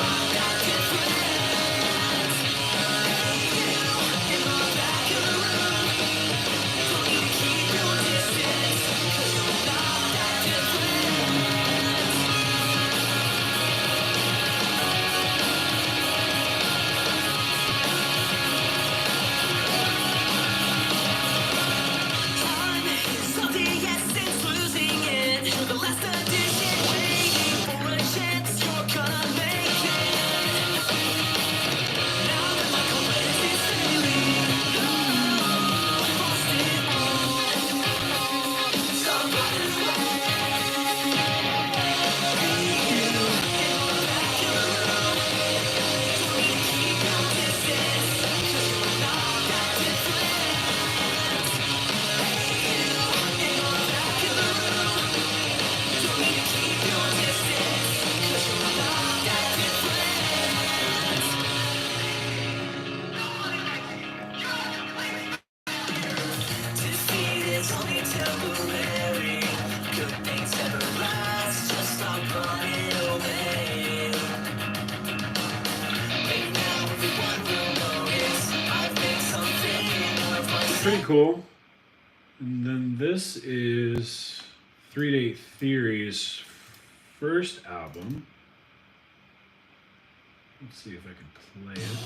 Pretty cool. And then this is 3-Day Theory's first album. Let's see if I can play it.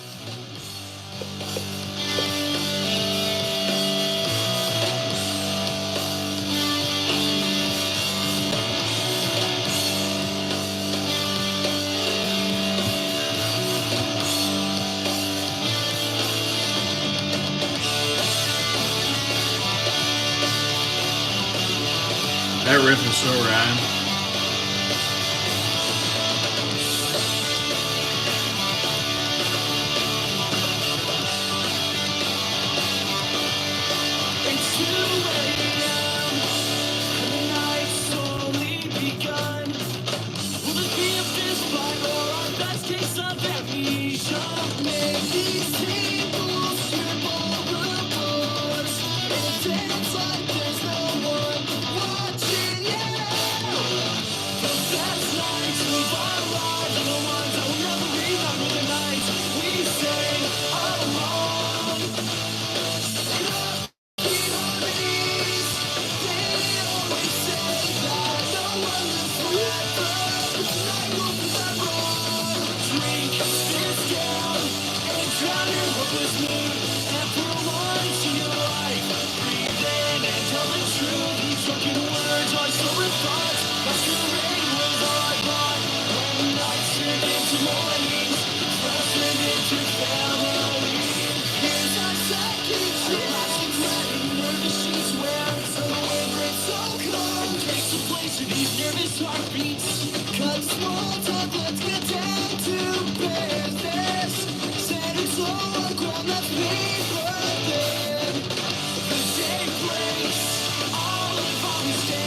That riff is so rad.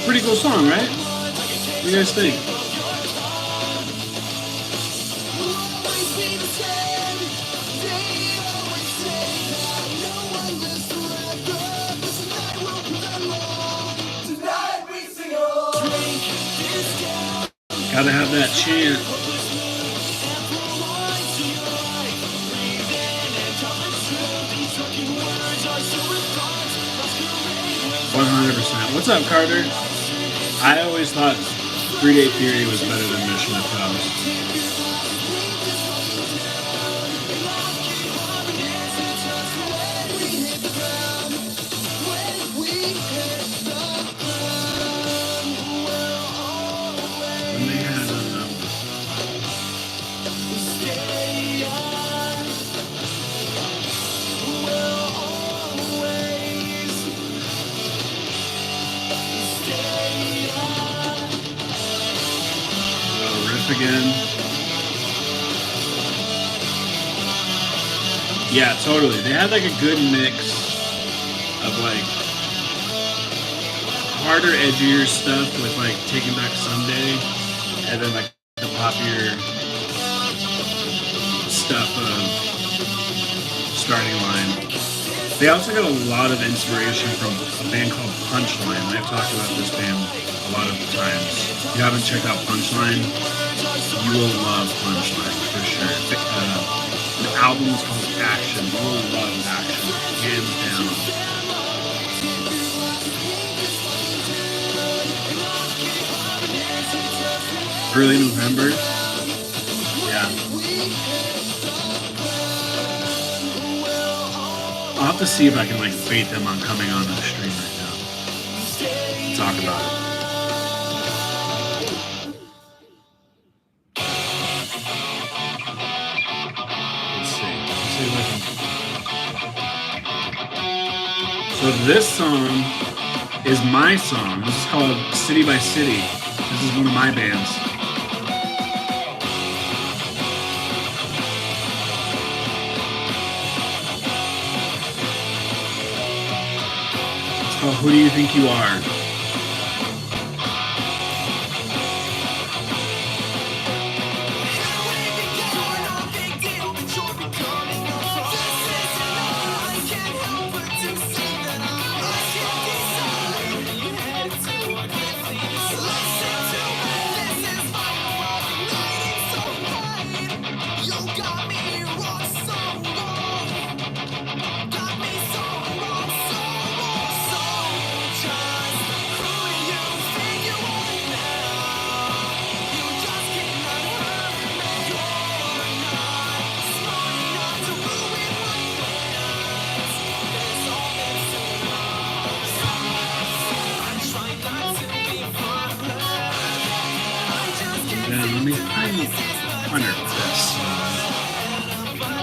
Pretty cool song, right? What do you guys think? Gotta have that chant. 100%. What's up, Carter? I always thought 3-Day Theory was better than Mission of Faust. Again. Yeah, totally. They had like a good mix of like harder, edgier stuff with like Taking Back Sunday, and then like the poppier stuff of Starting Line. They also got a lot of inspiration from a band called Punchline. I've talked about this band a lot of times. you haven't checked out Punchline, you will love Punchline for sure. The album is called Action. You will love Action, hands down. Early November. Yeah. I'll have to see if I can like bait them on coming on the stream right now. Talk about it. Let's see. Let's see if I can. So this song is my song. This is called City by City. This is one of my bands. It's called Who Do You Think You Are?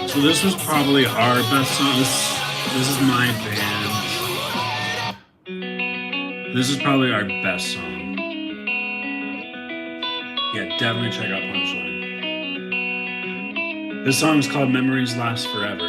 So this was probably our best song. This is my band. This is probably our best song. Yeah, definitely check out Punchline. This song is called Memories Last Forever.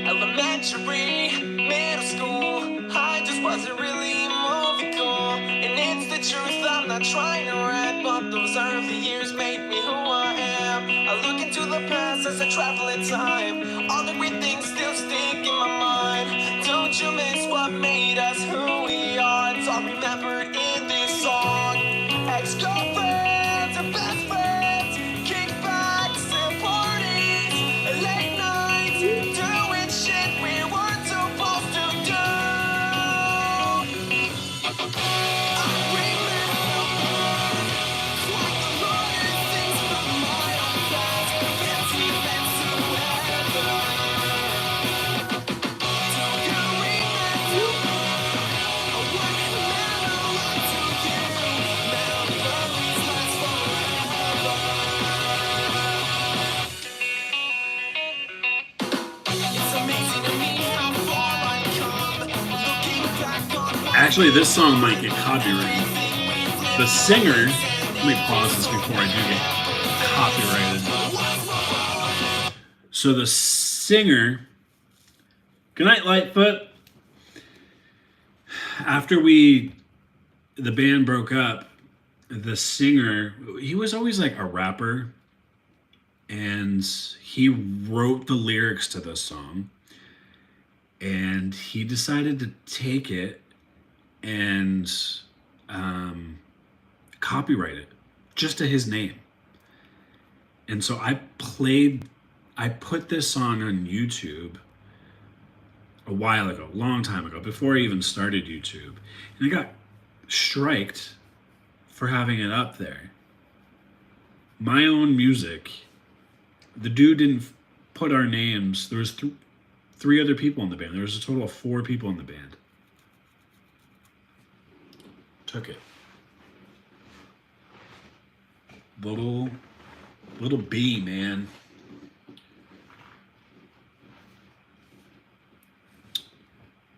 Elementary, middle school, I just wasn't really movie cool. And it's the truth, I'm not trying to rap, but those early years made me who I am. I look into the past as I travel in time. All the great things still stick in my mind. Don't you miss what made us who we are? It's all remembered in this song. Ex-girlfriends and best friends, kickbacks and parties, late nights, doing shit we weren't supposed to do. I remember quite a lot of things from my own past. Yes, we've been together. Do you remember what meant a lot to you? Memories last forever. It's amazing to me how far I've come. Looking back on what Actually, this song might get copyrighted. The singer, let me pause this before I do get copyrighted. So the singer, good night, Lightfoot. After the band broke up, the singer, he was always like a rapper, and he wrote the lyrics to this song, and he decided to take it and copyright it just to his name. And so I put this song on YouTube a while ago, a long time ago, before I even started YouTube. And I got striked for having it up there. My own music. The dude didn't put our names. There was three other people in the band. There was a total of 4 people in the band. Took it. Little B, man.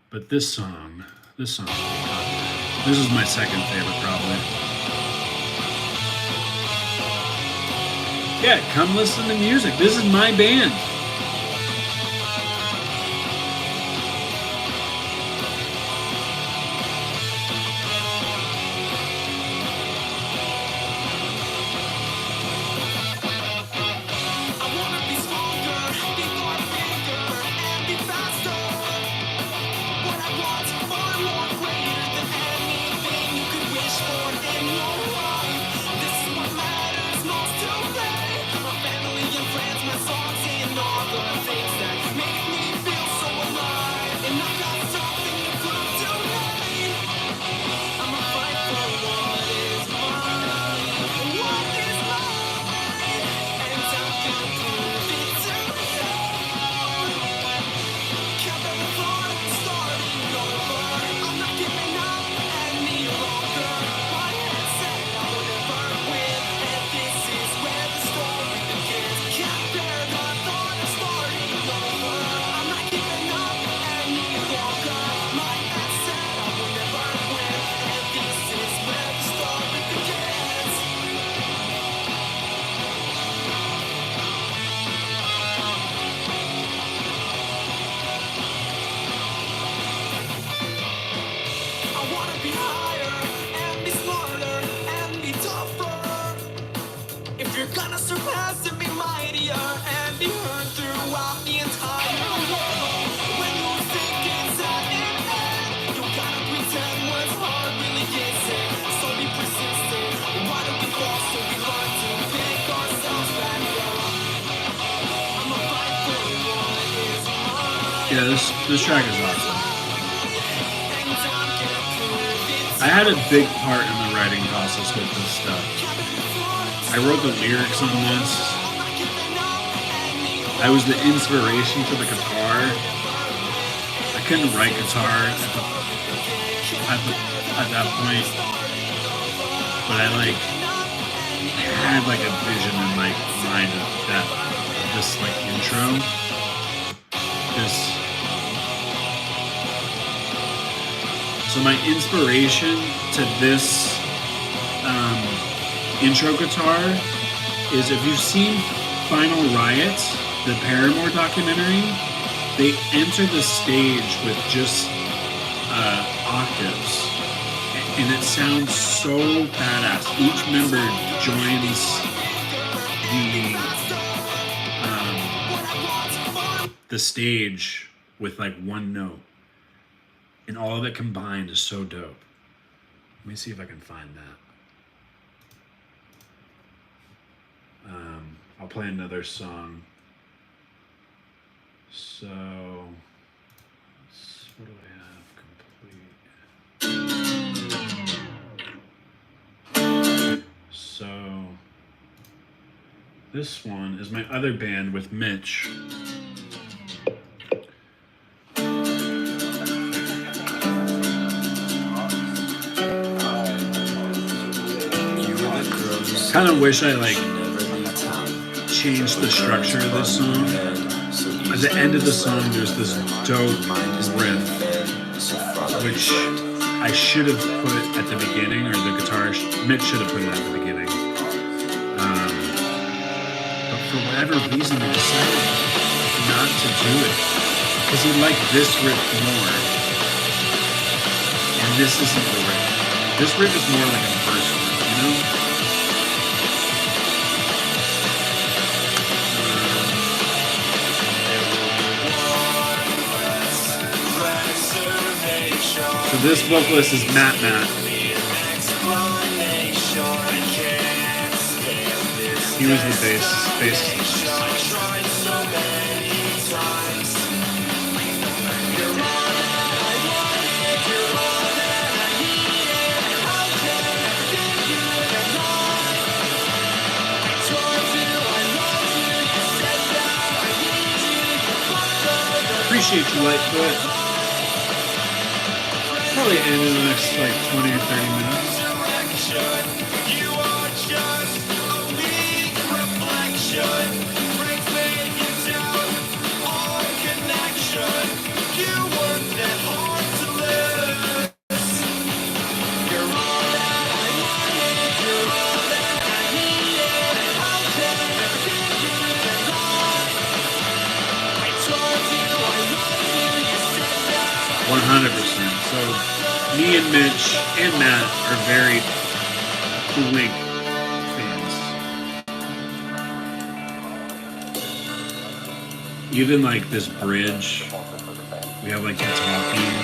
But this song, this is my second favorite probably. Yeah, come listen to music. This is my band. Yeah, this track is awesome. I had a big part in the writing process with this stuff. I wrote the lyrics on this. I was the inspiration for the guitar. I couldn't write guitar at that point, but I like had like a vision in my mind of that this like intro. So my inspiration to this intro guitar is, if you've seen Final Riot, the Paramore documentary, they enter the stage with just octaves, and it sounds so badass. Each member joins the stage with like one note, and all of it combined is so dope. Let me see if I can find that. I'll play another song. So, what do I have complete? So, this one is my other band with Mitch. Kind of wish I like changed the structure of this song. At the end of the song, there's this dope riff, which I should have put at the beginning, or the guitarist Mitch should have put it at the beginning. But for whatever reason, he decided not to do it, because he liked this riff more. And this isn't the riff. This riff is more like a verse riff, you know? So this vocalist is Matt. He was the bassist. Appreciate you, Lightfoot. Probably end in the next like 20 or 30 minutes. You are just a weak reflection, breaking you down on connection. You weren't that hard to lose. You're all that I wanted, you're all that I needed. How can I give you that love? I told you I loved you, you said that. 100%. So me and Mitch and Matt are very Link fans. Even like this bridge, we have like the talking.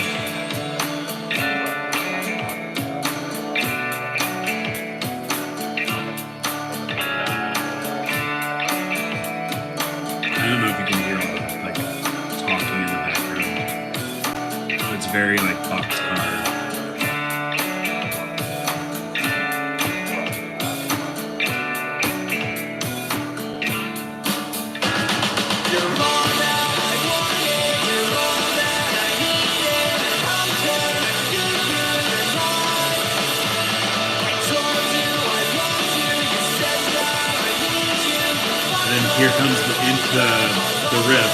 I don't know if you can hear all the like talking in the background. It's very like boxcar. Here comes the riff.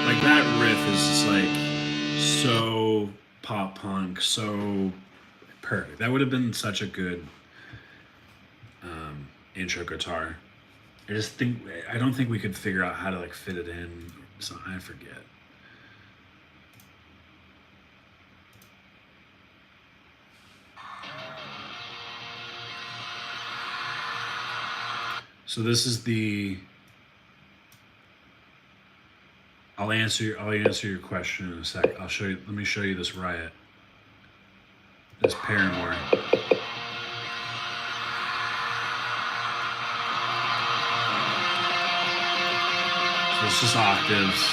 Like that riff is just like so pop punk, so perfect. That would have been such a good intro guitar. I don't think we could figure out how to like fit it in. So I forget. So this is the. I'll answer your question in a sec. I'll show you. Let me show you this riot. This Paramore. So it's just octaves.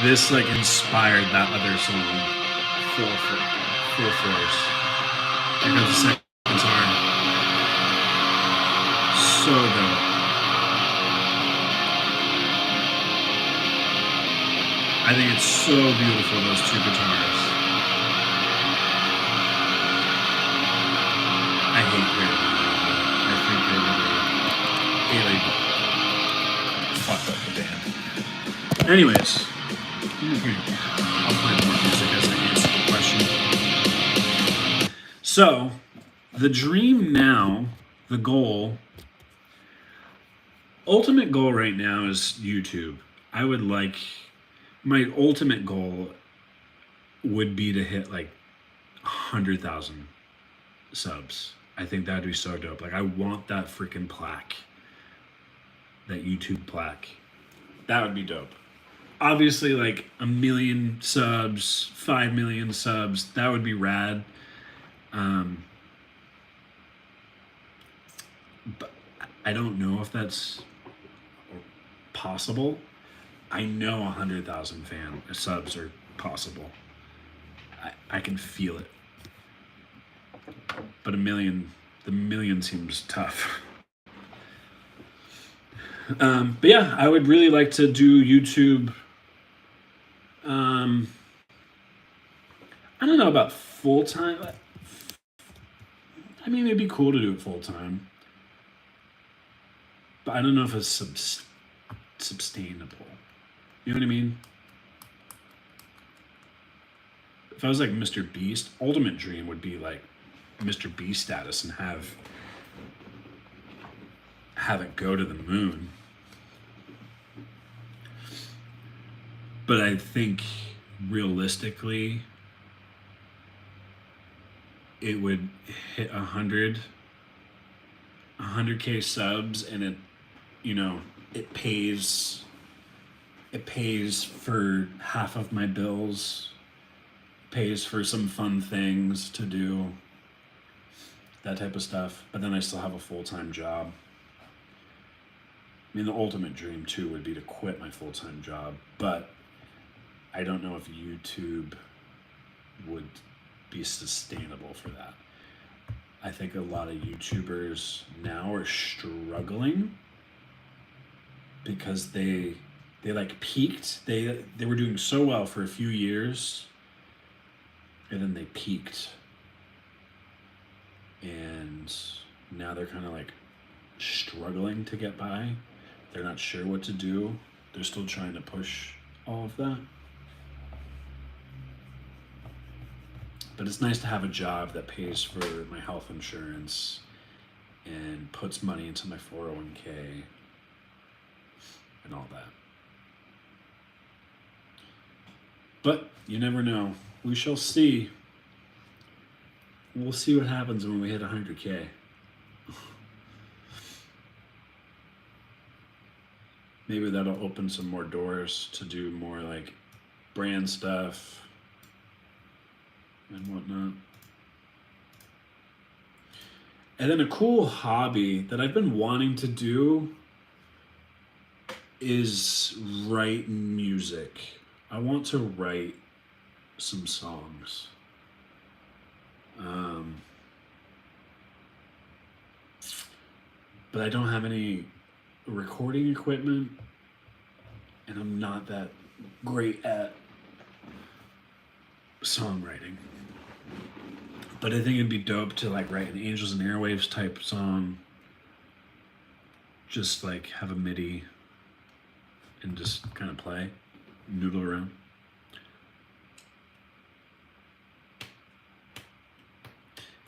This like inspired that other song, Full Force. Here comes the second guitar. So dope. I think it's so beautiful, those two guitars. I hate Paramore. I think they really fucked up the band. Anyways. I'll play more music as I answer the question. So, the dream now, the goal, ultimate goal right now is YouTube. I would like, my ultimate goal would be to hit like 100,000 subs. I think that'd be so dope. Like, I want that freaking plaque, that YouTube plaque. That would be dope. Obviously, like 1 million subs, 5 million subs, that would be rad. But I don't know if that's possible. I know 100,000 subs are possible. I can feel it. But the million seems tough. But yeah, I would really like to do YouTube. I don't know about full time. I mean, it'd be cool to do it full time, but I don't know if it's sustainable. You know what I mean? If I was like Mr. Beast, ultimate dream would be like Mr. Beast status and have it go to the moon. But I think realistically, it would hit 100K subs, and it, you know, it pays for half of my bills, pays for some fun things to do, that type of stuff. But then I still have a full-time job. I mean, the ultimate dream too would be to quit my full-time job, but I don't know if YouTube would be sustainable for that. I think a lot of YouTubers now are struggling because they like peaked. They were doing so well for a few years, and then they peaked, and now they're kind of like struggling to get by. They're not sure what to do. They're still trying to push all of that. But it's nice to have a job that pays for my health insurance and puts money into my 401k and all that. But you never know. We shall see. We'll see what happens when we hit 100K. Maybe that'll open some more doors to do more like brand stuff and whatnot. And then a cool hobby that I've been wanting to do is write music. I want to write some songs. But I don't have any recording equipment, and I'm not that great at songwriting. But I think it'd be dope to like write an Angels and Airwaves type song. Just like have a MIDI and just kind of play, noodle around.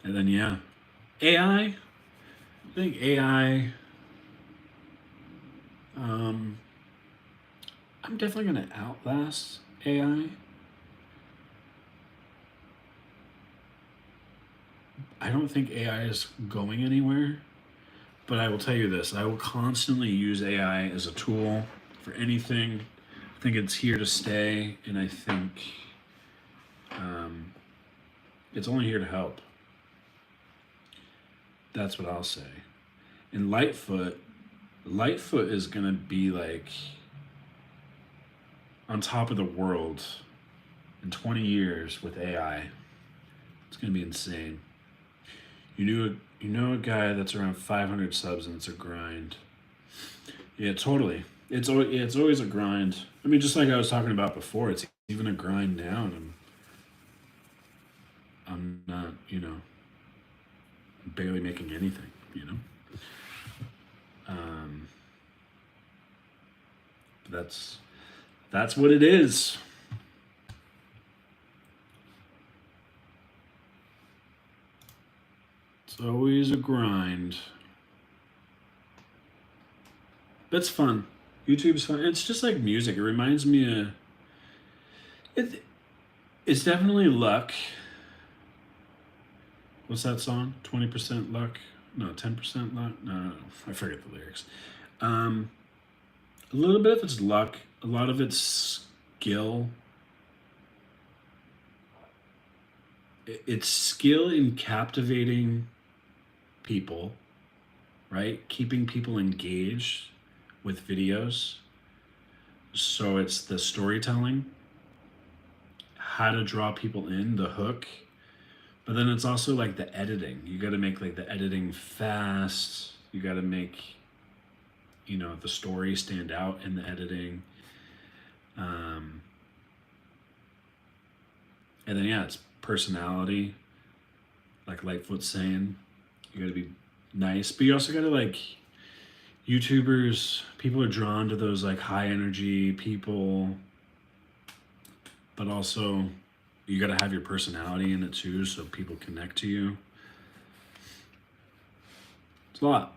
And then yeah, AI. I think AI. I'm definitely gonna outlast AI. I don't think AI is going anywhere, but I will tell you this: I will constantly use AI as a tool for anything. I think it's here to stay, and I think it's only here to help. That's what I'll say. And Lightfoot is gonna be like on top of the world in 20 years with AI. It's gonna be insane. You know a guy that's around 500 subs and it's a grind. Yeah, totally. It's always a grind. I mean, just like I was talking about before, it's even a grind now, and I'm not, barely making anything, That's what it is. It's always a grind. That's fun. YouTube's fun. It's just like music. It reminds me of it's definitely luck. What's that song? 20% luck? No, 10% luck? No. I forget the lyrics. A little bit of it's luck. A lot of it's skill. It's skill in captivating people, right? Keeping people engaged with videos. So it's the storytelling, how to draw people in, the hook. But then it's also like the editing. You got to make like the editing fast. You got to make, the story stand out in the editing. And then, it's personality. Like Lightfoot's saying, you got to be nice. But you also got to YouTubers, people are drawn to those high energy people. But also, you got to have your personality in it too, so people connect to you. It's a lot.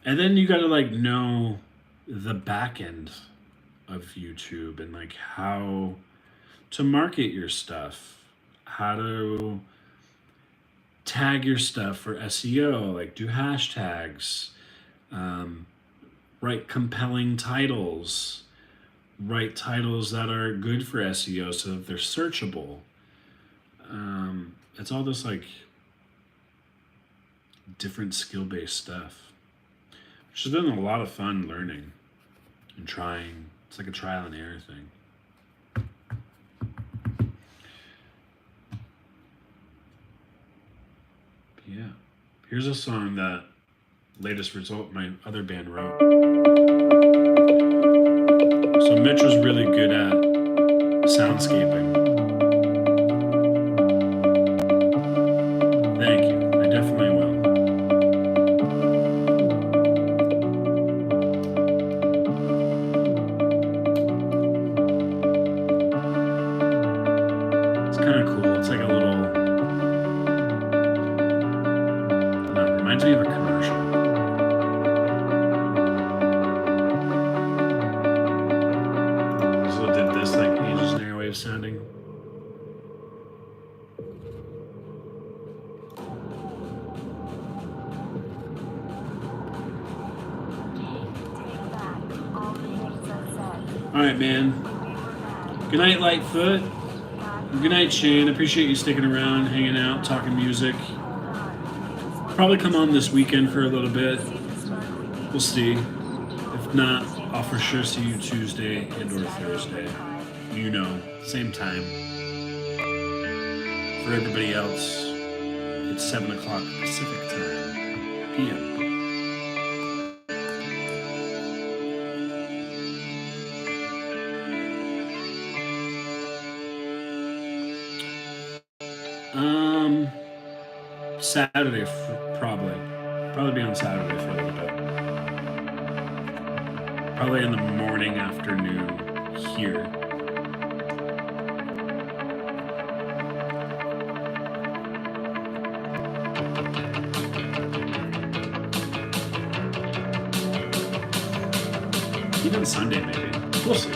And then you got to know the back end of YouTube and how to market your stuff, how to tag your stuff for SEO, do hashtags, write compelling titles, write titles that are good for SEO so that they're searchable. It's all this different skill-based stuff, which has been a lot of fun learning and trying. It's like a trial and error thing. But yeah, here's a song that latest result my other band wrote. So Mitch was really good at soundscaping. Thank you. I definitely will. It's kind of cool. It's like a little, I don't know, it reminds me of a commercial. So it did this ages way of sounding. All right, man. Good night, Lightfoot. Good night, Shane. Appreciate you sticking around, hanging out, talking music. Probably come on this weekend for a little bit. We'll see. If not, I'll for sure see you Tuesday and or Thursday. Same time. For everybody else, it's 7 o'clock Pacific time, PM. Saturday, probably be on Saturday for a little bit. Probably in the morning, afternoon here. Even Sunday, maybe. We'll see.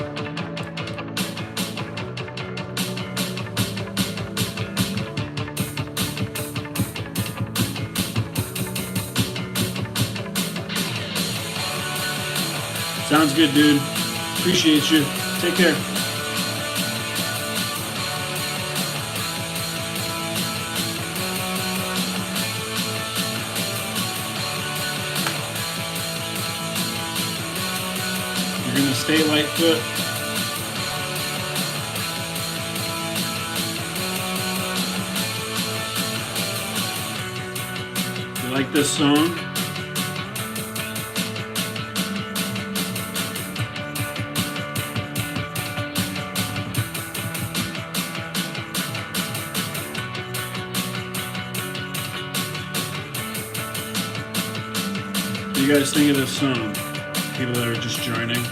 Sounds good, dude. Appreciate you. Take care. You're gonna stay Lightfoot. You like this song? What do you guys think of this song? People that are just joining.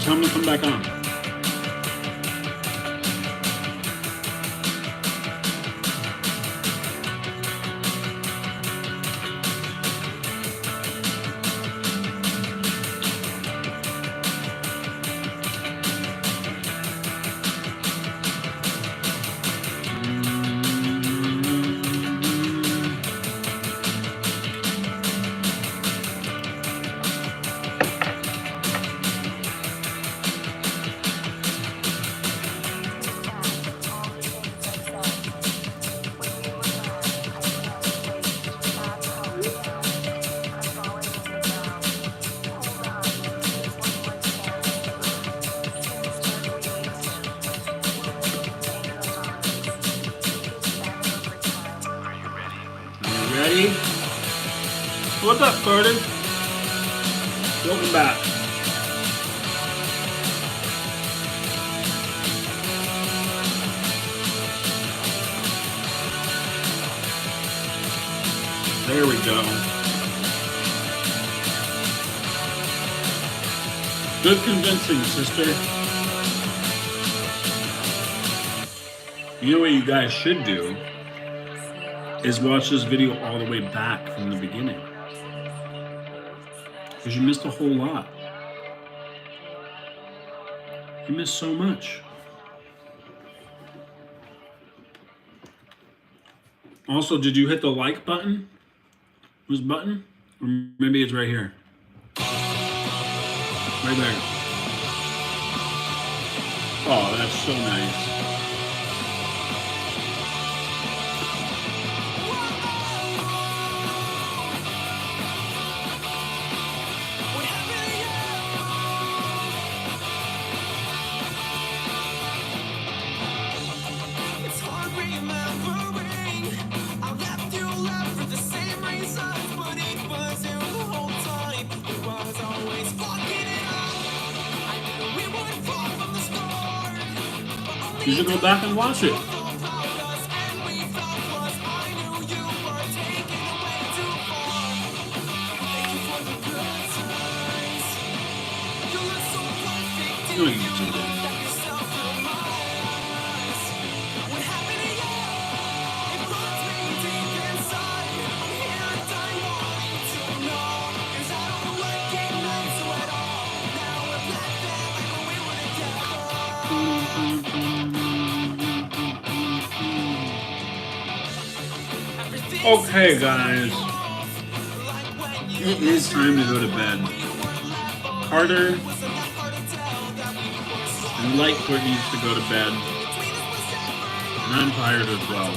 Tell me to come back on. Ready? What's up, Vater? Welcome back. There we go. Good convincing, sister. You know what you guys should do? Is watch this video all the way back from the beginning. Because you missed a whole lot. You missed so much. Also, did you hit the like button? This button? Or maybe it's right here. Right there. Oh, that's so nice. You should go back and watch it. You know you do that. Okay, guys. It is time to go to bed. Carter and Lightfoot needs to go to bed. And I'm tired as well.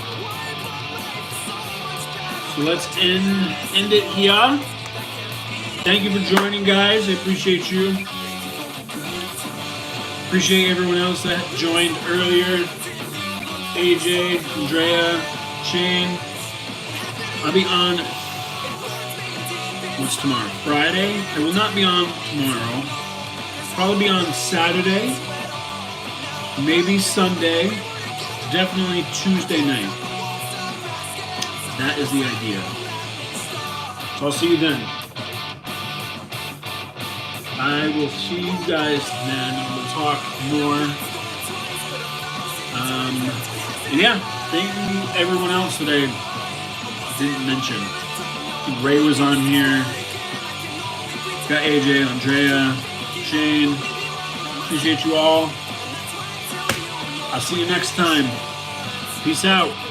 So let's end it here. Thank you for joining, guys. I appreciate you. Appreciate everyone else that joined earlier. AJ, Andrea, Shane. I'll be on What's tomorrow? Friday. I will not be on tomorrow. Probably be on Saturday. Maybe Sunday. Definitely Tuesday night. That is the idea. So I'll see you then. I will see you guys then. We'll talk more. And yeah, thank you everyone else that I didn't mention. Ray was on here. Got AJ, Andrea, Shane. Appreciate you all. I'll see you next time. Peace out.